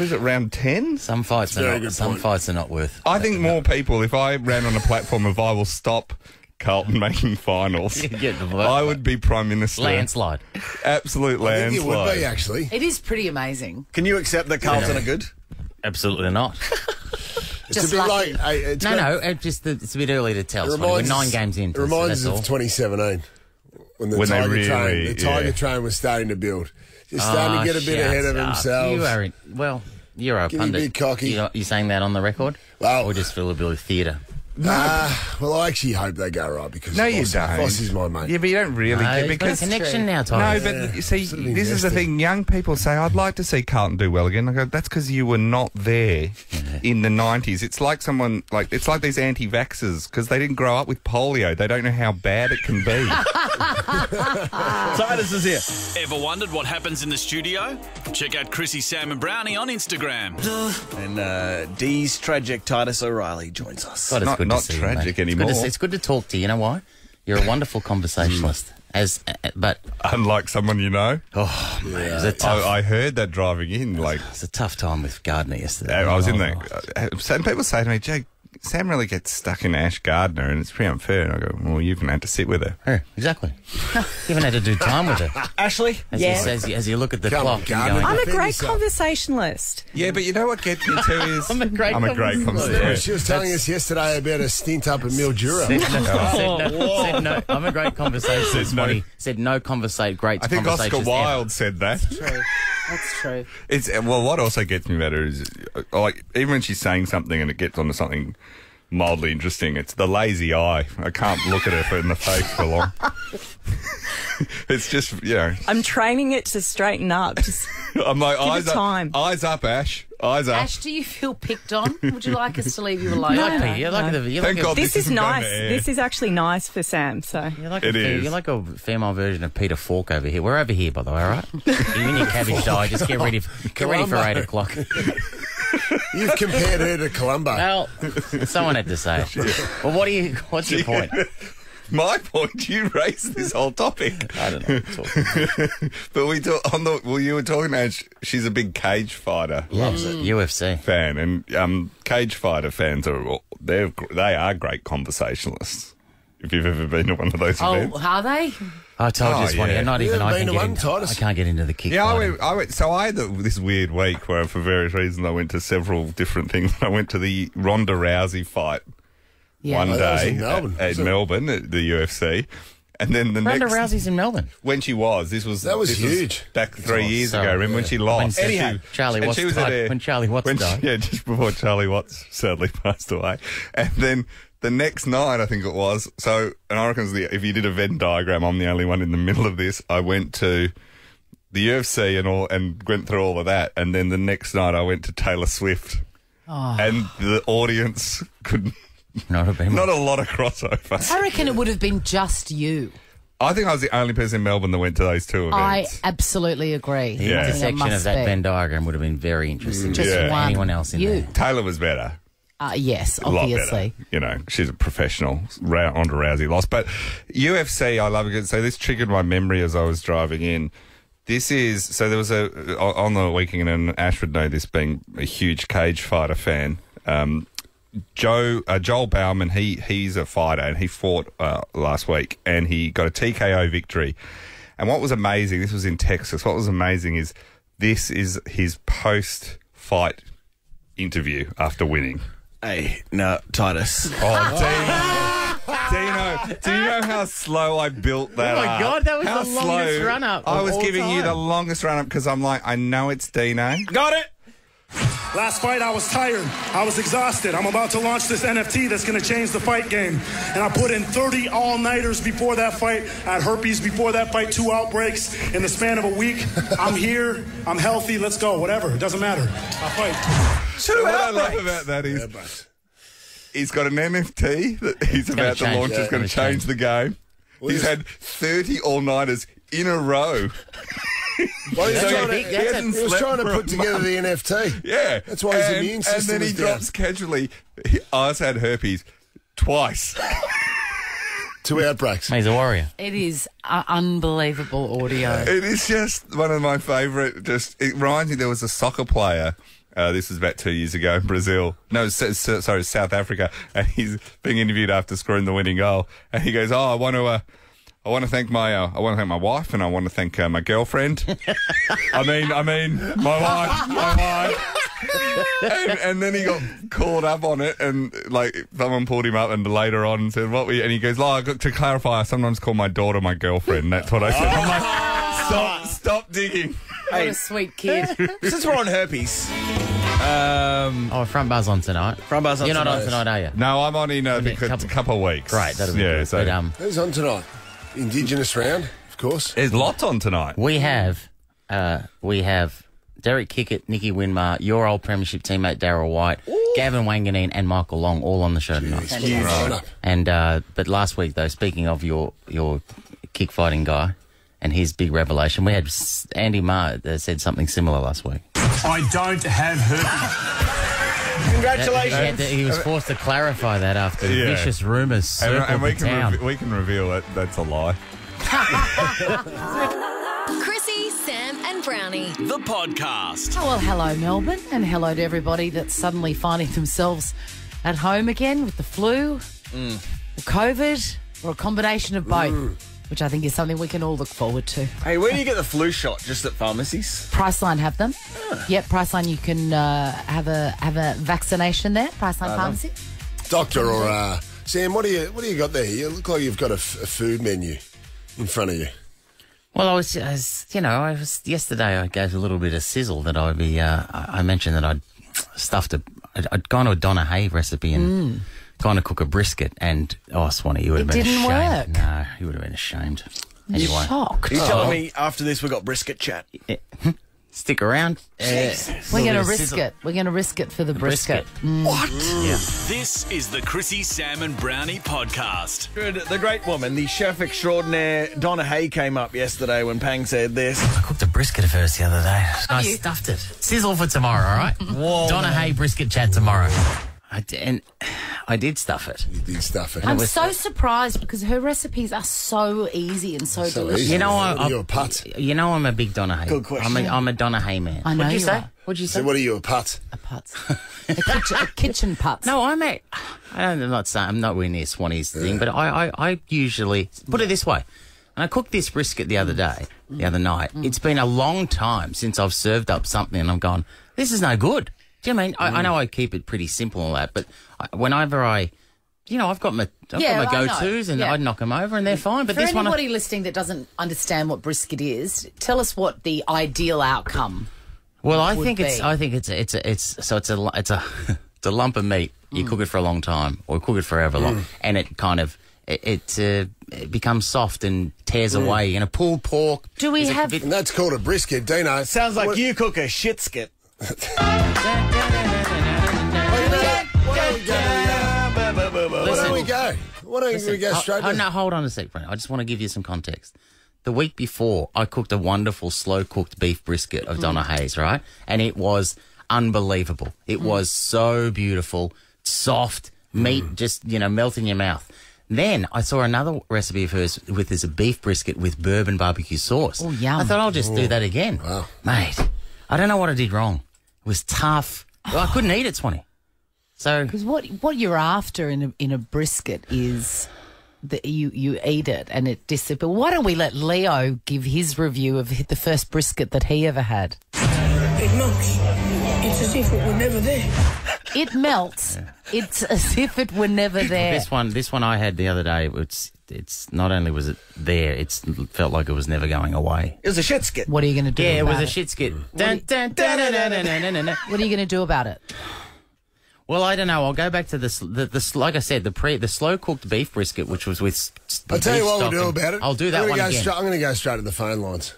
10? Some fights are not worth. I think more people, if I ran on a platform of I will stop Carlton making finals, I would be Prime Minister. Landslide. Absolute landslide. I think it would be, actually. It is pretty amazing. Can you accept that Carlton are good? Absolutely not. It's a bit like... it's a bit early to tell. We're 9 games in. It reminds us of 2017 when the Tiger train was starting to build. Just starting to get a bit ahead of himself. You're a pundit. A bit cocky. You saying that on the record? Well, or just feel a bit of theatre? Well, I actually hope they go right because Voss is my mate. Yeah, but you don't really get because connection now, Titus. No, but you see, this is the thing. Young people say, "I'd like to see Carlton do well again." I go, "That's because you were not there in the '90s." It's like it's like these anti-vaxxers because they didn't grow up with polio. They don't know how bad it can be. Titus is here. Ever wondered what happens in the studio? Check out Chrissy, Sam and Brownie on Instagram. And D's tragic Titus O'Reily joins us. God, it's good not to see tragic you, anymore. It's good to talk to you. You know why? You're a wonderful conversationalist. But unlike someone you know. Oh man, it was a tough. I heard that driving in. It's a tough time with Gardner yesterday. I was in there. Some people say to me, "Jake, Sam really gets stuck in Ash Gardner, and it's pretty unfair." And I go, "Well, you've had to sit with her." Yeah, exactly. You haven't had to do time with her, Ashley. As you look at the clock, I'm a great conversationalist. Yeah, but you know what gets me too is I'm a great conversationalist. She was telling us yesterday about a stint up at Mildura. No, I'm a great conversationalist. Said no conversate great. I think Oscar Wilde said that. That's true. What also gets me better is like even when she's saying something and it gets onto something mildly interesting, it's the lazy eye. I can't look at her in the face for long. It's just, you know. I'm training it to straighten up. Just I'm like, give it time. Eyes up, Ash. Eyes up. Ash, do you feel picked on? Would you like us to leave you alone? Thank God this is nice. This is actually nice for Sam. So you're like a female version of Peter Falk over here. We're over here, by the way, all right? You and your cabbage dye. Just get ready for 8 o'clock. You've compared her to Columbo. Well, someone had to say it. Well, what's your point? My point, you raised this whole topic. I don't know. But you were talking about she's a big cage fighter. Loves it. UFC fan, and cage fighter fans they are great conversationalists. If you've ever been to one of those events. Oh, are they? I told you this one. Not even I can't get into the kick. Yeah, I went. So I had this weird week where, for various reasons, I went to several different things. I went to the Ronda Rousey fight one day at Melbourne at the UFC, and then Ronda Rousey's in Melbourne. When she was, this was huge. Back 3 years ago. Remember when she lost? When Charlie Watts died. Yeah, just before Charlie Watts sadly passed away, and then. The next night, I think it was, and I reckon if you did a Venn diagram, I'm the only one in the middle of this. I went to the UFC and went through all of that, and then the next night I went to Taylor Swift, and the audience could not a lot of crossover. I reckon it would have been just you. I think I was the only person in Melbourne that went to those two events. I absolutely agree. The intersection of that Venn diagram would have been very interesting. Just anyone else in there. Taylor was better. Yes, a lot obviously. better. You know, she's a professional. Ronda Rousey lost. But UFC, I love it. So this triggered my memory as I was driving in. There was on the weekend, and Ash would know this being a huge cage fighter fan. Joel Bauman, he's a fighter, and he fought last week, and he got a TKO victory. And what was amazing, this was in Texas, what was amazing is this is his post-fight interview after winning. Hey, no, Titus. Oh, Dino, do you know how slow I built that up? Oh, my God, that was the longest run-up. I was giving you the longest run-up because I'm like, I know it's Dino. Got it. Last fight, I was tired. I was exhausted. I'm about to launch this NFT that's going to change the fight game. And I put in 30 all-nighters before that fight. I had herpes before that fight, 2 outbreaks in the span of a week. I'm here. I'm healthy. Let's go. Whatever. It doesn't matter. I fight. What I love about that is he's got an NFT that he's about to launch. It's going to change the game. He's had 30 all-nighters in a row. Well, he was trying to put together the NFT. Yeah. That's why his immune system And then he is down. drops casually. I've had herpes twice. 2 outbreaks. He's a warrior. It is unbelievable audio. It is just one of my favourite. It reminds me, there was a soccer player. This was about 2 years ago in Brazil. No, sorry, South Africa. And he's being interviewed after scoring the winning goal. And he goes, I want to thank my wife, and I want to thank my girlfriend. I mean, my wife. And then he got called up on it, and like someone pulled him up, and later on said, "What?" And he goes, "I got to clarify. I sometimes call my daughter my girlfriend." That's what I said. I'm like, stop digging. What a sweet kid. Since we're on herpes. Front bar's on tonight. Front bar's on You're tonight. not on tonight, are you? No, I'm on in a couple of weeks. Great, that'll be good. So But, Who's on tonight? Indigenous round, of course. there's lots on tonight. we have Derek Kickett, Nicky Winmar, your old premiership teammate Darryl White, Gavin Wanganeen, and Michael Long all on the show tonight. Right. And but last week though, speaking of your kick fighting guy and his big revelation, we had Andy Marr said something similar last week. I don't have herpes. Congratulations. He was forced to clarify that after vicious rumours circled And we the town. we can reveal it. That's a lie. Chrissy, Sam, and Brownie. The podcast. Oh, well, hello, Melbourne, and hello to everybody that's suddenly finding themselves at home again with the flu, or COVID, or a combination of both, which I think is something we can all look forward to. Hey, where do you get the flu shot? Just at pharmacies? Priceline have them. Yep, Priceline, you can have a vaccination there, Priceline Pharmacy. Doctor or Sam, what do you got there? You look like you've got a food menu in front of you. Well, I was yesterday. I gave a little bit of sizzle that I'd be. I mentioned that I'd gone to a Donna Hay recipe and gone to cook a brisket, and Swanee, you would have been didn't ashamed. work. No, you would have been ashamed. Anyway, Shocked. Are you telling me after this we got brisket chat? stick around. We're going to risk it. We're going to risk it for the brisket. What? Yeah. This is the Chrissy, Sam and Brownie podcast. Good. The great woman, the chef extraordinaire Donna Hay, came up yesterday when Pang said this. I cooked a brisket of hers the other day. I you? stuffed it. Sizzle for tomorrow, all right? Whoa, Donna Hay brisket chat tomorrow. I did stuff it. You did stuff it. I'm so surprised because her recipes are so easy and so delicious. easy. You know, What are you, a putt? You know, I'm a big Donna Hay. Good question. I'm a Donna Hay man. I know What'd you you say? are. What'd you say? So what are you, a putt? A putz. a kitchen putz. No, I'm not saying I'm nowhere near Swanee's thing, but I usually put it this way. And I cooked this brisket the other night. It's been a long time since I've served up something and I'm gone, this is no good. Do you know what I mean? I know I keep it pretty simple and all that, but whenever I've got my go-tos and I knock them over and they're fine. But for this anybody listening that doesn't understand what brisket is, tell us what the ideal outcome. Well, I would think be. it's a lump of meat. You cook it for a long time, or cook it forever long, and it kind of it becomes soft and tears away. And a pulled pork. Do we have? And that's called a brisket, Dino. Sounds like you cook a shit skit. Why don't we go? Why don't we go straight to... No, hold on a sec, Brent. I just want to give you some context. The week before, I cooked a wonderful slow-cooked beef brisket of Donna Hay's, right? And it was unbelievable. It was so beautiful, soft, meat just, melt in your mouth. Then I saw another recipe of hers with a beef brisket with bourbon barbecue sauce. Oh, yum. I thought I'll just do that again. Wow. Mate, I don't know what I did wrong. It was tough. I couldn't eat it, Swanee. So, Because what you're after in a brisket is that you eat it and it disappears. Why don't we let Leo give his review of the first brisket that he ever had? It melts. It's as if it were never there. It melts. Yeah. It's as if it were never there. This one I had the other day. It's not only was it there, it felt like it was never going away. It was a shit skit. What are you going to do? Yeah, it about was a shit skit. What are you going to do about it? Well, I don't know. I'll go back to this. Like I said, the slow cooked beef brisket, which was with. I'll tell you what we'll do about it. I'll do that one again. I'm going to go straight to the phone lines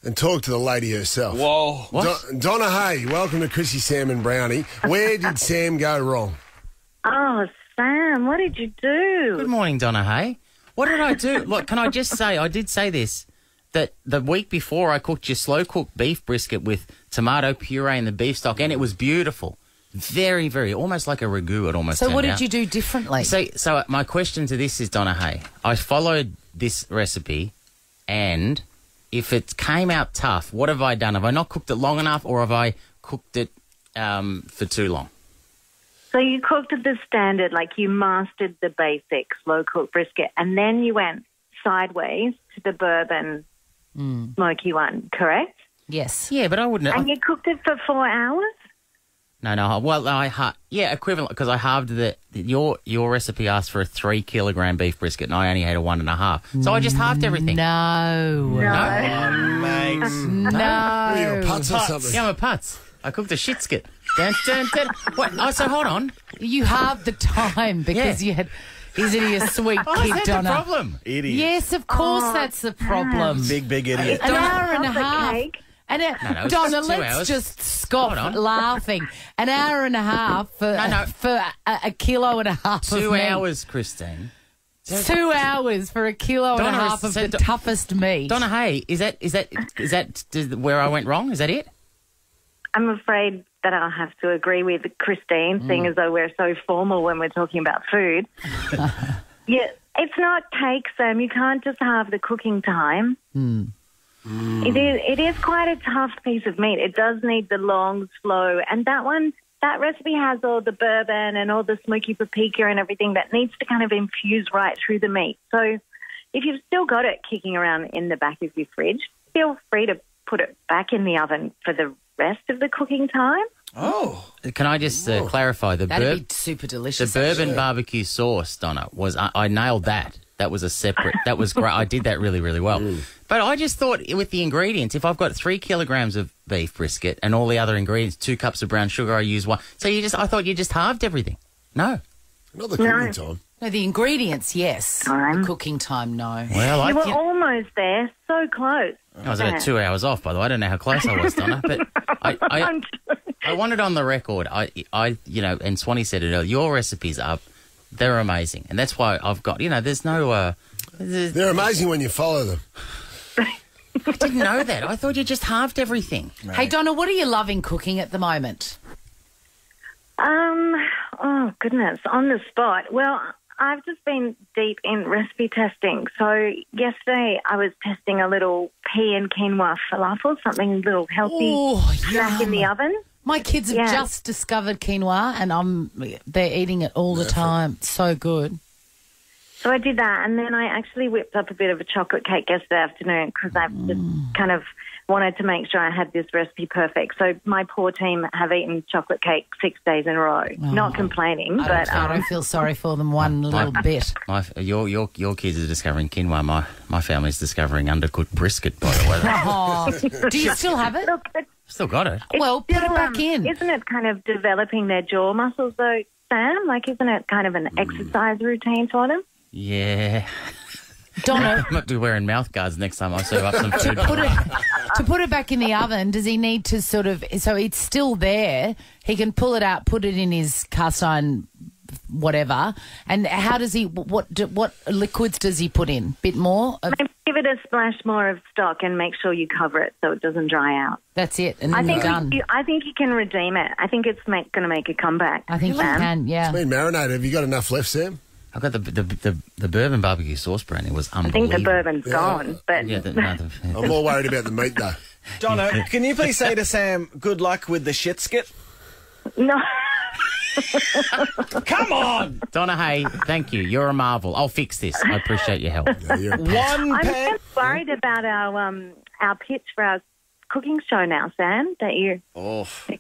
and talk to the lady herself. Whoa! What? Donna Hay, welcome to Chrissy, Sam and Brownie. Where did Sam go wrong? Oh, Sam, Sam, what did you do? Good morning, Donna Hay. What did I do? Look, can I just say, I did say this, that the week before I cooked your slow-cooked beef brisket with tomato puree and the beef stock, and it was beautiful. Very, very, almost like a ragu it almost So turned what did out. you do differently? So my question to this is, Donna Hay, I followed this recipe, and if it came out tough, what have I done? Have I not cooked it long enough, or have I cooked it for too long? So you cooked at the standard, like you mastered the basic slow-cooked brisket, and then you went sideways to the bourbon smoky one, correct? Yes. Yeah, but I wouldn't... And you cooked it for 4 hours? No. Well, equivalent, because I halved your recipe asked for a 3 kilogram beef brisket, and I only had a 1.5. So I just halved everything. No. Mate. No. You're a putz or something. Yeah, I'm a putz. I cooked a shit skit. Dun, dun, dun. What? Oh, so hold on. You halved the time because you had... Isn't he a sweet Oh, kid, is that Donna? the problem? Idiot. Yes, of course that's the problem. Big idiot. An hour and a half. And No, it's Donna, just 2 let's hours. just scoff Hold on. laughing. An hour and a half for a kilo and a half 2 of meat. hours, Christine. 2 hours for a kilo and a half of the toughest meat. Donna Hay, is that where I went wrong? Is that it? I'm afraid that I'll have to agree with Christine, seeing as though we're so formal when we're talking about food. Yeah, it's not cake, Sam. You can't just have the cooking time. It is quite a tough piece of meat. It does need the long, slow, and that recipe has all the bourbon and all the smoky paprika and everything that needs to kind of infuse right through the meat. So if you've still got it kicking around in the back of your fridge, feel free to put it back in the oven for the rest of the cooking time. Oh. Can I just clarify? That'd be super delicious. The bourbon barbecue sauce, Donna, was I nailed that. That was a separate. That was great. I did that really, really well. But I just thought with the ingredients, if I've got 3 kilograms of beef brisket and all the other ingredients, 2 cups of brown sugar, I use 1. So I thought you just halved everything. No. Not the cooking time. No, the ingredients, yes. The cooking time, no. Well, you were almost there, so close. I was about 2 hours off, by the way. I don't know how close I was, Donna, but I wanted on the record. And Swanee said it earlier. Your recipes they're amazing, and that's why I've got. There's no. They're amazing when you follow them. I didn't know that. I thought you just halved everything. Right. Hey, Donna, what are you loving cooking at the moment? Oh goodness, on the spot. Well, I've just been deep in recipe testing. So yesterday I was testing a little pea and quinoa falafel, something a little healthy snack in the oven. My kids have just discovered quinoa, and they're eating it all the time. So good. So I did that, and then I actually whipped up a bit of a chocolate cake yesterday afternoon because I've just kind of wanted to make sure I had this recipe perfect. So my poor team have eaten chocolate cake 6 days in a row. Not complaining, but I don't feel sorry for them one little bit. Your kids are discovering quinoa. My family's discovering undercooked brisket, by the way. Oh, do you still have it? Still got it. Well, put it back in. Isn't it kind of developing their jaw muscles, though, Sam? Like, isn't it kind of an exercise routine for them? Yeah. Donna, I might be wearing mouth guards next time I serve up some food. To put it back in the oven, does he need to so it's still there, he can pull it out, put it in his cast iron whatever, and how does he, what liquids does he put in? Bit more? Maybe give it a splash more of stock and make sure you cover it so it doesn't dry out. That's it, and then you're done. I think you can redeem it. I think it's going to make a comeback. I think you can, yeah. It's been marinated. Have you got enough left, Sam? I got the bourbon barbecue sauce brownie was unbelievable. I think the bourbon's gone, but I'm more worried about the meat though. Donna, can you please say to Sam, good luck with the shit skit? No. Come on! Donna Hay, thank you. You're a marvel. I'll fix this. I appreciate your help. I'm just worried about our pitch for our cooking show now, Sam, that it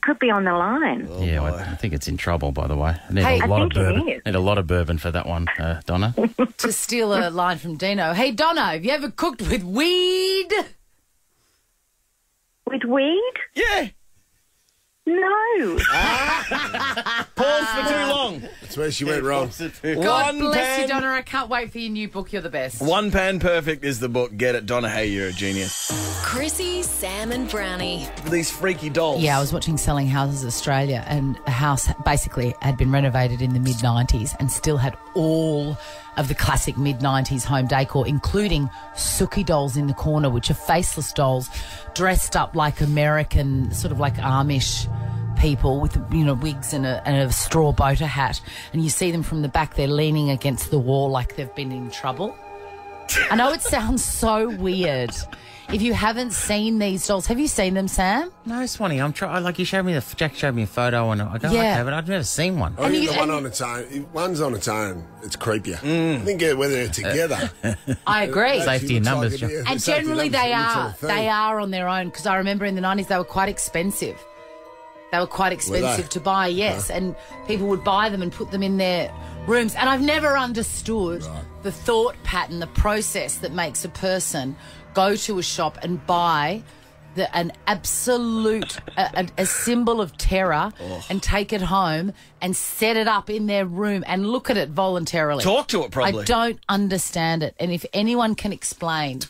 could be on the line. I think it's in trouble, by the way. I Hey, need a lot I of think it bourbon. is. Need a lot of bourbon for that one, Donna. To steal a line from Dino. Hey, Donna, have you ever cooked with weed? With weed? Yeah. No. Pause for too long. That's where she went wrong. God bless you, Donna. I can't wait for your new book. You're the best. One Pan Perfect is the book. Get it. Donna Hay, you're a genius. Chrissy, Sam and Brownie. These freaky dolls. Yeah, I was watching Selling Houses Australia, and a house basically had been renovated in the mid-90s and still had all of the classic mid-90s home decor, including sooky dolls in the corner, which are faceless dolls dressed up like American, sort of like Amish people with, you know, wigs and a straw boater hat. And you see them from the back, they're leaning against the wall like they've been in trouble. I know it sounds so weird. If you haven't seen these dolls, have you seen them, Sam? No, Swanee. I'm trying. Like Jack showed me a photo, and I go, Yeah. I have it. I've never seen one. I think the one on its own, one's on its own, it's creepier. I think whether they're together. I agree. Safety in numbers, John. And Safety generally numbers, they sort are. of thing. They are on their own, because I remember in the 90s they were quite expensive. They were quite expensive to buy, yes. And people would buy them and put them in their rooms. And I've never understood the thought pattern, the process that makes a person go to a shop and buy an absolute a symbol of terror and take it home and set it up in their room and look at it voluntarily. Talk to it, probably. I don't understand it. And if anyone can explain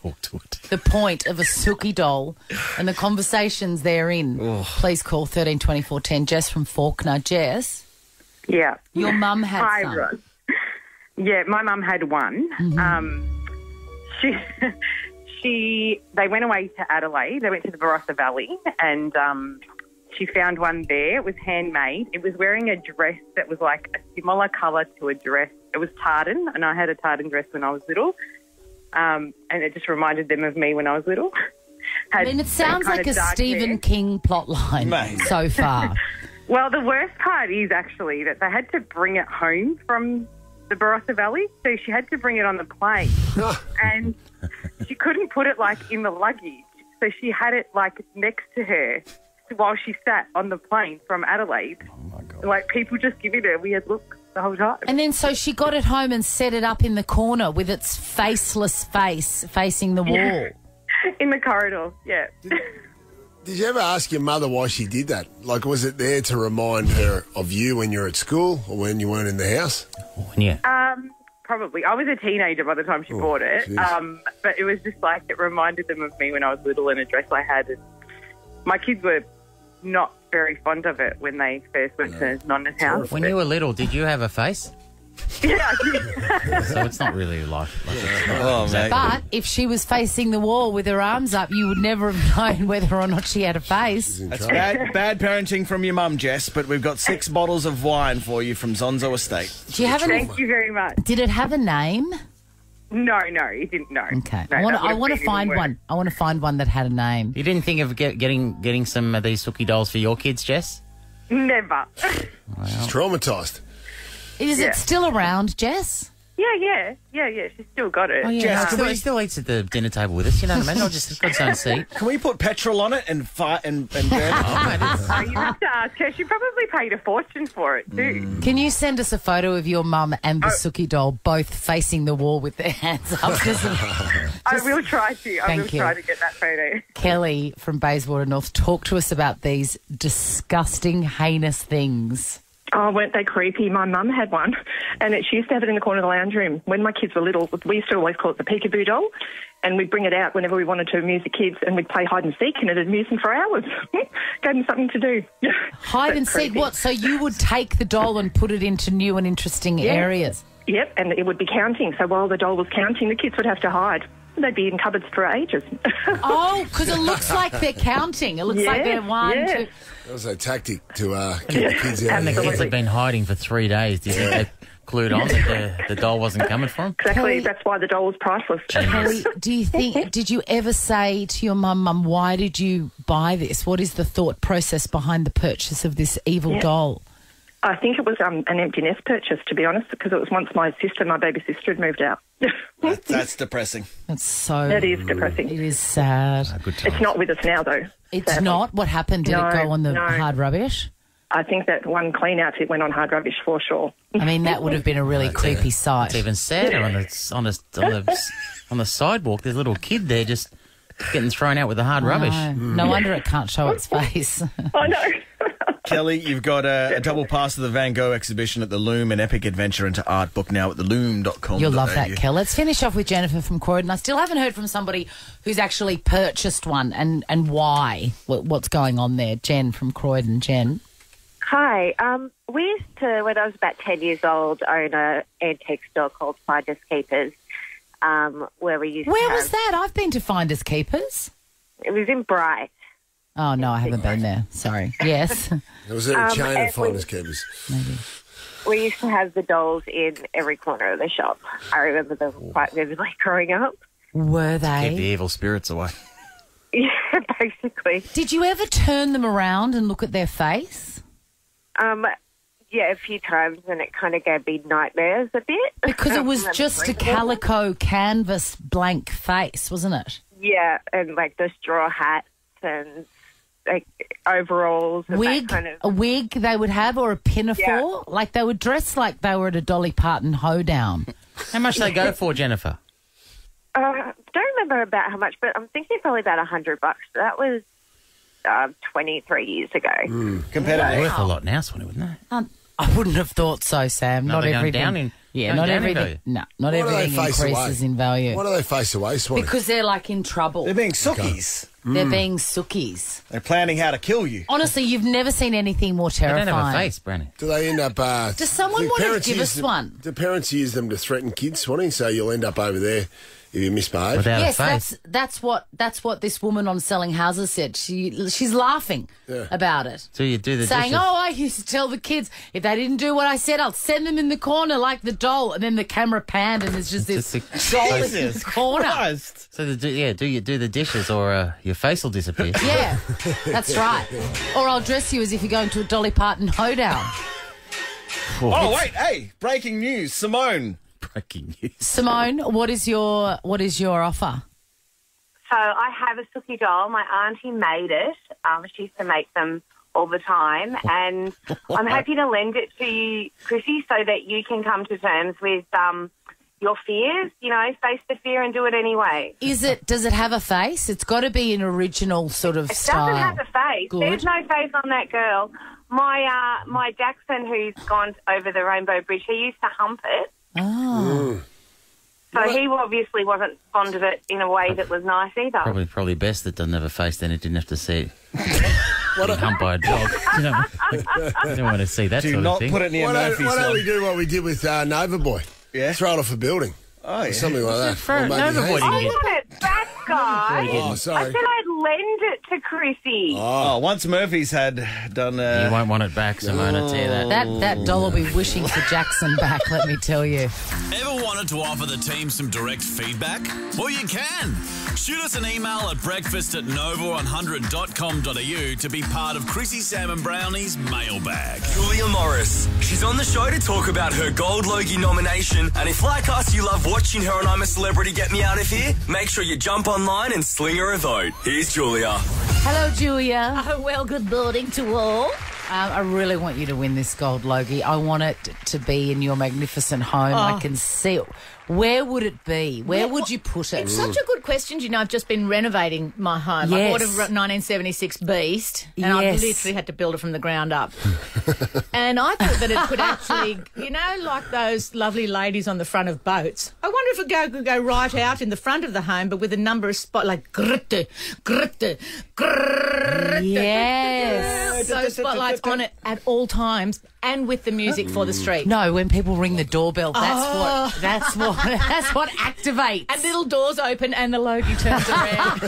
the point of a sooky doll and the conversations therein, please call 13 24 10. Jess from Faulkner. Jess? Yeah. Your mum had Hi, some. Rod. Yeah, my mum had one. They went away to Adelaide. They went to the Barossa Valley, and she found one there. It was handmade. It was wearing a dress that was like a similar colour to a dress. It was tartan, and I had a tartan dress when I was little, and it just reminded them of me when I was little. I mean, it sounds like a Stephen King plotline so far. Well, the worst part is actually that they had to bring it home from the Barossa Valley, so she had to bring it on the plane, and she couldn't put it like in the luggage, so she had it like next to her while she sat on the plane from Adelaide. Oh my God! Like people just giving her weird looks the whole time. And then so she got it home and set it up in the corner with its faceless face facing the wall. In the corridor, yeah. Did you ever ask your mother why she did that? Like, was it there to remind her of you when you're at school or when you weren't in the house? Yeah. Probably. I was a teenager by the time she bought it. But it was just like it reminded them of me when I was little and a dress I had. And my kids were not very fond of it when they first went to Nonna's house. When you were little, did you have a face? Yeah, I did. So it's not really like But if she was facing the wall with her arms up, you would never have known whether or not she had a face. That's bad parenting from your mum, Jess, but we've got 6 bottles of wine for you from Zonzo Estate. Do you have Thank you very much. Did it have a name? No, it didn't. No. Okay. No, I want to find one. I want to find one that had a name. You didn't think of getting some of these sooky dolls for your kids, Jess? Never. She's traumatised. Is it still around, Jess? Yeah. She's still got it. Oh, yeah. He still eats at the dinner table with us, you know what I mean? Not just got his own seat. Can we put petrol on it and burn it? You have to ask her. She probably paid a fortune for it too. Can you send us a photo of your mum and the sooky doll both facing the wall with their hands up? I will try to. I will Thank you. try to get that photo. Kelly from Bayswater North, talk to us about these disgusting, heinous things. Oh, weren't they creepy? My mum had one, and she used to have it in the corner of the lounge room. When my kids were little, we used to always call it the peekaboo doll, and we'd bring it out whenever we wanted to amuse the kids, and we'd play hide and seek, and it'd amuse them for hours. Gave them something to do. Hide and seek, what? So you would take the doll and put it into new and interesting areas? Yep, and it would be counting. So while the doll was counting, the kids would have to hide. They'd be in cupboards for ages. Oh, because it looks like they're counting. It looks like they're 1, 2... That was a tactic to keep the kids out. And the kids have been hiding for 3 days. Do you think they clued on that the doll wasn't coming for them? Exactly. That's why the doll was priceless. Kelly, do you think? Did you ever say to your mum, why did you buy this? What is the thought process behind the purchase of this evil doll? I think it was an empty nest purchase, to be honest, because it was once my baby sister, had moved out. That's depressing. That's so... That is depressing. It is sad. It's not with us now, though. It's not? What happened? Did it go on the hard rubbish? I think that one clean out it went on hard rubbish for sure. I mean, that would have been a really creepy sight. It's even sadder on the sidewalk. There's a little kid there just getting thrown out with the hard rubbish. No wonder it can't show its face. I know. Kelly, you've got a double pass to the Van Gogh exhibition at the Loom, an epic adventure into art book now at theloom.com. You'll love that, Kel. Let's finish off with Jennifer from Croydon. I still haven't heard from somebody who's actually purchased one and why. What's going on there? Jen from Croydon. Jen. Hi. We used to, when I was about 10 years old, own an antique store called Finders Keepers, where we used Where to was that? I've been to Finders Keepers. It was in Bright. Oh, no, I haven't been there. Sorry. Yes. It was in a chain of Finders Keepers. Maybe. We used to have the dolls in every corner of the shop. I remember them quite vividly growing up. Were they? Keep the evil spirits away. Yeah, basically. Did you ever turn them around and look at their face? Yeah, a few times, and it kind of gave me nightmares a bit. Because it was just a calico canvas blank face, wasn't it? Yeah, and like the straw hats and like overalls. And Wig, that kind of... a wig they would have, or a pinafore? Yeah. Like they would dress like they were at a Dolly Parton hoedown. How much do they go for, Jennifer? Don't remember about how much, but I'm thinking probably about $100. That was 23 years ago. Competitive. Worth a lot now, Swanee, wouldn't it? I wouldn't have thought so, Sam. No, Not they're going everything. down in- Yeah, going not down in everything. value. No, not Why do they everything face increases away? in value. Why do they face away, Swanee? Because they're like in trouble. They're being sookies. They're being sookies. They're planning how to kill you. Honestly, you've never seen anything more They terrifying. don't have a face, Brandy. Do they end up... Does someone do want to parents give use us them- one? Do parents use them to threaten kids, Swanee? So you'll end up over there if you misbehave? Without Yes, a face. that's what this woman on Selling Houses said. She's laughing about it. So you do the Saying, dishes. oh, I used to tell the kids, if they didn't do what I said, I'll send them in the corner like the doll. And then the camera panned and there's just this doll in the corner. So do you do the dishes or your face will disappear? Yeah, that's right. Or I'll dress you as if you're going to a Dolly Parton hoedown. Oh, wait, hey, breaking news. Simone. Breaking news. Simone, what is your offer? So I have a sooky doll. My auntie made it. She used to make them all the time. And I'm happy to lend it to you, Chrissy, so that you can come to terms with your fears, face the fear and do it anyway. Does it have a face? It's got to be an original sort of style. It doesn't have a face. Good. There's no face on that girl. My Jackson, who's gone over the Rainbow Bridge, he used to hump it. Oh. So he obviously wasn't fond of it in a way that was nice either. Probably best that doesn't have a face, then it didn't have to see it. Humped by a dog. You don't want to see that sort of thing. Put it near Murphy's Why don't one. we do what we did with Nova Boy? Yeah? Throw it off a building. Oh, yeah. Something like that. For Or maybe Nova Boy Hazel. didn't get- I want it back, guys. Oh, sorry. I said I'd lend it to Chrissy. Oh, once Murphy's had done... You won't want it back, Simone, I tell you that. That doll will be wishing for Jackson back, let me tell you. Ever wanted to offer the team some direct feedback? Well, you can. Shoot us an email at breakfast@nova100.com.au to be part of Chrissy, Sam and Brownie's mailbag. Julia Morris. She's on the show to talk about her Gold Logie nomination, and if like us you love watching her on I'm a Celebrity, Get Me Out of Here, make sure you jump online and sling her a vote. Here's Julia. Hello, Julia. Oh, well, good morning to all. I really want you to win this Gold Logie. I want it to be in your magnificent home. I can see it. Where would it be? Where would you put it? It's such a good question. You know, I've just been renovating my home. Yes. I bought a 1976 Beast, and I literally had to build it from the ground up. And I thought that it could actually, like those lovely ladies on the front of boats. I wonder if it could go right out in the front of the home, but with a number of spots, like gritte, gritte, gritte. Yes. Those spotlights on it at all times, and with the music for the street. No, when people ring the doorbell, that's what activates. And little doors open and the Logie turns around.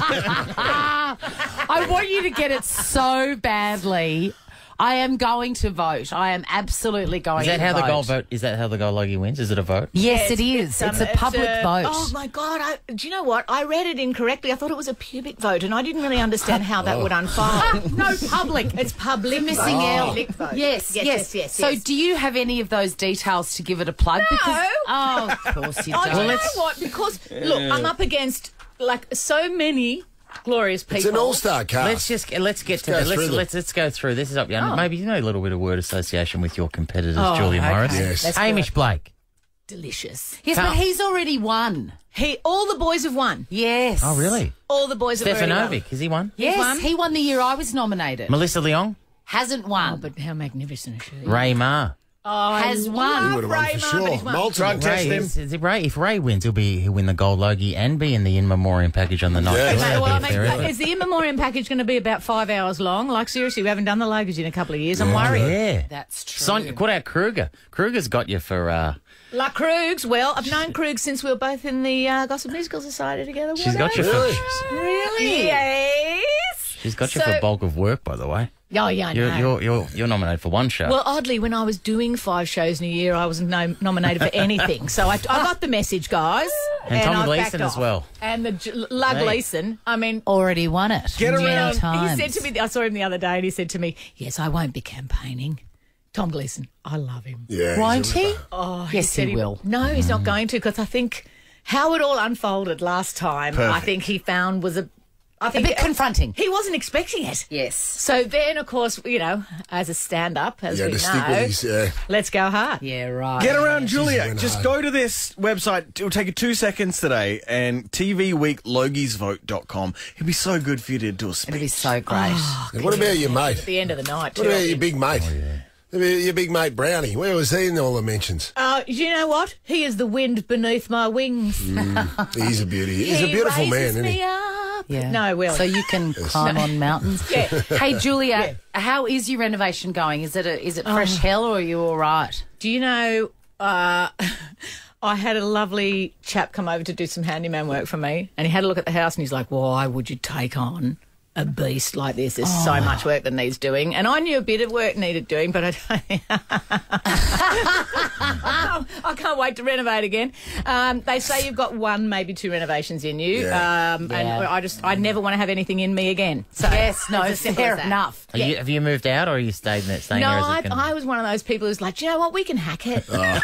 I want you to get it so badly. I am going to vote. I am absolutely going to vote. Is that how the Gold Logie wins? Is it a vote? Yes, it is. It's a public vote. Oh, my God. Do you know what? I read it incorrectly. I thought it was a pubic vote, and I didn't really understand how that would unfold. No, public. It's public. The missing L. Public vote. Yes. So do you have any of those details to give it a plug? No. Oh, of course you don't. Do you know what? Because, look, I'm up against, so many glorious people. It's an all-star cast. Let's get to it. Let's go through this. Is up, maybe a little bit of word association with your competitors, Julia Morris. Yes. Hamish Blake. Delicious. Yes, but he's already won. All the boys have won. Yes. Oh, really? All the boys have already won. Stefanovic, has he won? Yes, he won the year I was nominated. Melissa Leong? hasn't won. Oh, but how magnificent is she? Ray Ma. Oh, Has won. He would have won for sure. Multiple. Drug test him. If Ray wins, he'll win the Gold Logie and be in the in memoriam package on the night. Yeah. Okay, well, That'd be a fair effort. is the in memoriam package going to be about 5 hours long? Like, seriously, we haven't done the Logies in a couple of years. I'm worried. Yeah. That's true. Sonia, what about Kruger? Kruger's got you for... La Krugs. Well, I've known Krugs since we were both in the Gossip Musical Society together. She's got you for... Really? Yes. She's got you for bulk of work, by the way. Oh, yeah, I know. You're nominated for one show. Well, oddly, when I was doing 5 shows in a year, I wasn't nominated for anything. So I got the message, guys. And Tom I Gleeson backed as well. off. And the Lug Gleeson, I mean... Already won it. Get you around. know, he said to me, I saw him the other day, and he said to me, yes, I won't be campaigning. Tom Gleeson, I love him. Yeah, Won't he? Oh, Yes, said he will. No, he's not going to, because I think how it all unfolded last time, I think he found was a bit confronting. He wasn't expecting it. Yes. So then, of course, you know, as a stand-up, as we to know, stick with his, let's go hard. Yeah, right. Get around Julia. went Just hard. go to this website. It'll take you 2 seconds today and tvweeklogiesvote.com. It'd be so good for you to do a speech. It'll be so great. And what about your mate? At the end of the night, What too. about your big mate? Your big mate Brownie. Where was he in all the mentions? You know what? He is the wind beneath my wings. He's a beauty. He's a beautiful man, raises isn't he? me up. Yeah. No, well. So you can climb on mountains. Yeah. Hey, Julia, how is your renovation going? Is it fresh hell or are you all right? Do you know, I had a lovely chap come over to do some handyman work for me, and he had a look at the house and he's like, why would you take on a beast like this? There's so much work that needs doing. And I knew a bit of work needed doing, but I can't wait to renovate again. They say you've got 1, maybe 2 renovations in you. And I never want to have anything in me again. So Yes, no, it's as simple fair as that. enough. Have you moved out or are you staying there? No, I was one of those people who's like, do you know what, we can hack it. I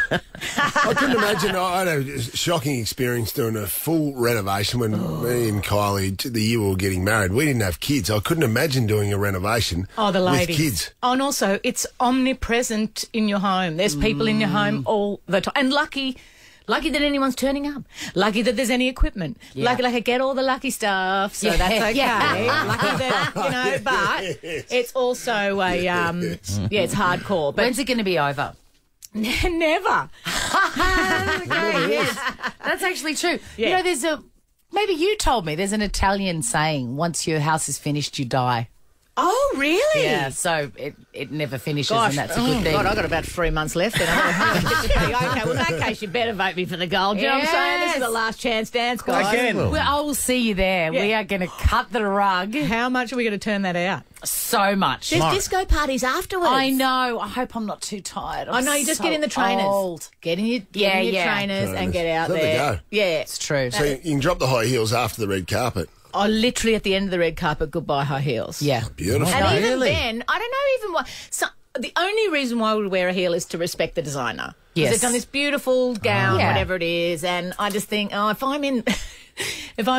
couldn't imagine. I had a shocking experience doing a full renovation when me and Kylie, the year we were getting married, we didn't have kids. I couldn't imagine doing a renovation Oh, the ladies. with kids. Oh, and also, it's omnipresent in your home. There's people in your home all the time. And lucky that anyone's turning up. Lucky that there's any equipment. Yeah. Lucky I get all the lucky stuff, so that's okay. Yeah. Lucky that, but it's also a, it's hardcore. But When's it going to be over? never. Yes, that's actually true. Yeah. You know, maybe you told me there's an Italian saying, once your house is finished, you die. Oh, really? Yeah, so it never finishes, Gosh, and that's a good thing. God, I've got about 3 months left. Then okay, well, in that case, you better vote me for the gold. Do you know what I'm saying? This is the last chance dance, guys. Again. I will see you there. Yeah. We are going to cut the rug. How much are we going to turn that out? So much. There's disco parties afterwards. I know. I hope I'm not too tired. I know, you just get in the trainers. Old. Get in your trainers and get out Let it there. go. Yeah. It's true. So you can drop the high heels after the red carpet. Oh, literally at the end of the red carpet, goodbye high heels. Yeah. Beautiful. And even then, I don't know even why. So, the only reason why we would wear a heel is to respect the designer. Yes. They've done this beautiful gown, Yeah. whatever it is, and I just think, if I'm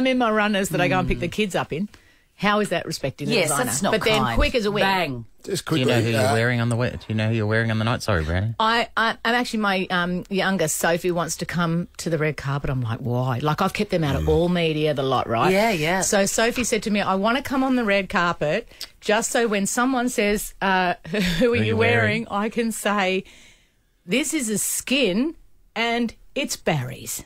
in my runners that I go and pick the kids up in, how is that respecting the Yes, designer? that's not But then kind. quick as a win. Bang. Just Do you quickly. know who you're wearing on the Do you know who you're wearing on the night? Sorry, Brandon. I'm actually, my youngest, Sophie, wants to come to the red carpet. I'm like, why? Like, I've kept them out of all media, the lot, right? Yeah, yeah. So Sophie said to me, I want to come on the red carpet just so when someone says, who are you wearing? I can say, this is a skin and it's berries.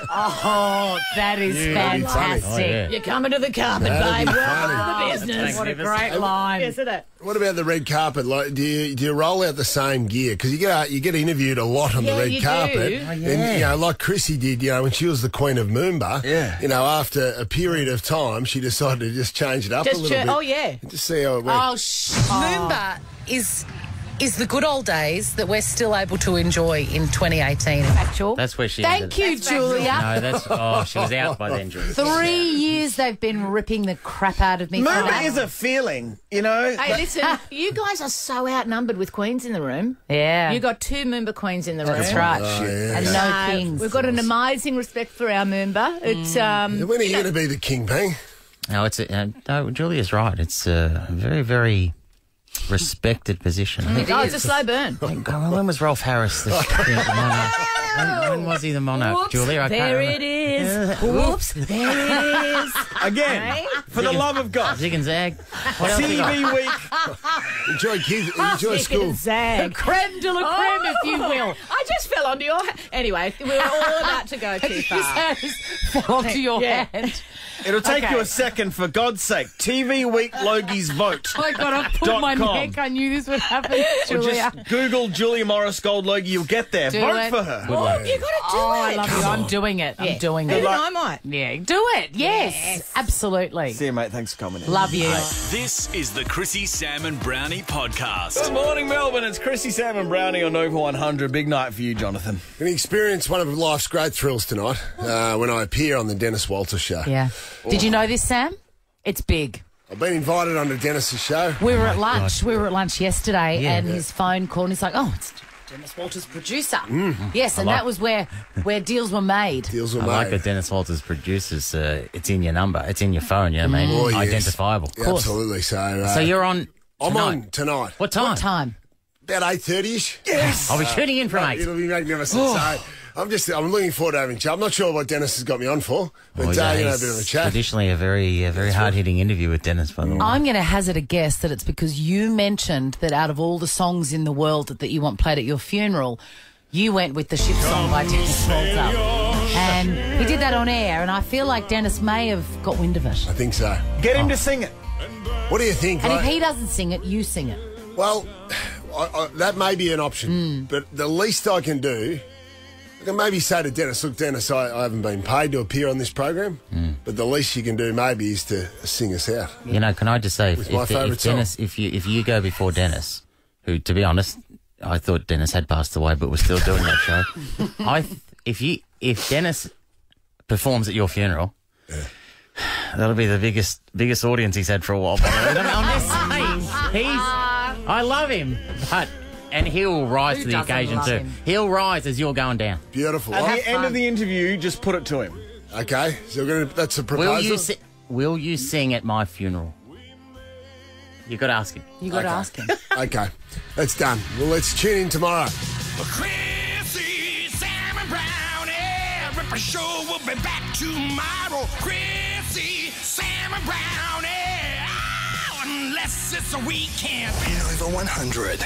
Oh, that is fantastic. Oh, yeah. You're coming to the carpet, That'd babe. be Welcome to the funny. business. What a great line. Yes, it is. What about the red carpet? Like, do you roll out the same gear? Because you get interviewed a lot on the Yeah, red you carpet, do. Oh, and like Chrissy did. When she was the Queen of Moomba. Yeah. After a period of time, she decided to just change it up a little bit. Oh, yeah. And just see how it went. Moomba is the good old days that we're still able to enjoy in 2018. Factual. That's where she Thank ended. you, Julia. No, she was out by then, Julia. 3 years they've been ripping the crap out of me. for Moomba that. is a feeling, you know. Hey, listen, you guys are so outnumbered with queens in the room. Yeah. You got 2 Moomba queens in the room. That's right. Oh, yeah. And no kings. We've got an amazing respect for our Moomba. It's When are you going to be the kingpin? No, no, Julia's right. It's very, very respected position. Oh, it's a slow burn. When was Rolf Harris the monarch? When was he the monarch, Whoops, Julia? I there can't it is. Whoops, there it is. Again, for the love of God. Zig and Zag. What else you got? TV Week. Enjoy kids. Enjoy Zig school. and Zag. Creme de la creme, if you will. I just fell onto your hand. Anyway, we were all about to go too far. Fell onto your hand. It'll take Okay. you a second, for God's sake. TV Week Logie's vote. I got to put my neck. I knew this would happen, Or Julia. just Google Julia Morris Gold Logie. You'll get there. Do Vote it. for her. Oh, you got to do I it. love you. I'm doing it. I'm doing it. Even I might. Yeah, do it. Yes, absolutely. See you, mate. Thanks for coming in. Love you. This is the Chrissy, Sam and Brownie podcast. Good morning, Melbourne. It's Chrissy, Sam and Brownie on Nova 100. Big night for you, Jonathan. Going to experience one of life's great thrills tonight when I appear on the Dennis Walter show. Yeah. Did you know this, Sam? It's big. I've been invited onto Dennis's show. We were at lunch. We were at lunch yesterday, and his phone called. And he's like, "Oh, it's Dennis Walter's producer." Yes, and that was where deals were made. Deals were I made. like that Dennis Walters producers. It's in your number. It's in your phone. You know what I mean? Oh, yes. Identifiable. Yeah, absolutely. So So you're on. I'm tonight. on tonight. What time? What time? About 8:30ish. Yes. I'll be tuning in from 8. It'll be magnificent. So I'm looking forward to having a chat. I'm not sure what Dennis has got me on for, but yeah, a he's bit of a chat. Traditionally, a very hard-hitting interview with Dennis, by the way. I'm going to hazard a guess that it's because you mentioned that out of all the songs in the world that you want played at your funeral, you went with the ship song by Dennis Walter. And he did that on air, and I feel like Dennis may have got wind of it. I think so. Get him to sing it. What do you think? And if he doesn't sing it, you sing it. Well, that may be an option, but the least I can do, I can maybe say to Dennis, look, Dennis, I haven't been paid to appear on this program, but the least you can do maybe is to sing us out. You know, can I just say, With my favourite song. Dennis, if you go before Dennis, who, to be honest, I thought Dennis had passed away, but was still doing that show. If Dennis performs at your funeral, that'll be the biggest audience he's had for a while. I'm just saying, I love him, and he'll rise to the occasion too. He'll rise as you're going down. Beautiful. At the end of the interview, just put it to him. Okay, so that's a proposal. Will you sing at my funeral? You got to ask him. You got to ask him. Okay, that's done. Well, let's tune in tomorrow. Chrissy, Sam and Brownie. Ripper Show will be back tomorrow. Chrissy, Sam and Brownie. Oh, unless it's a weekend. Nova 100.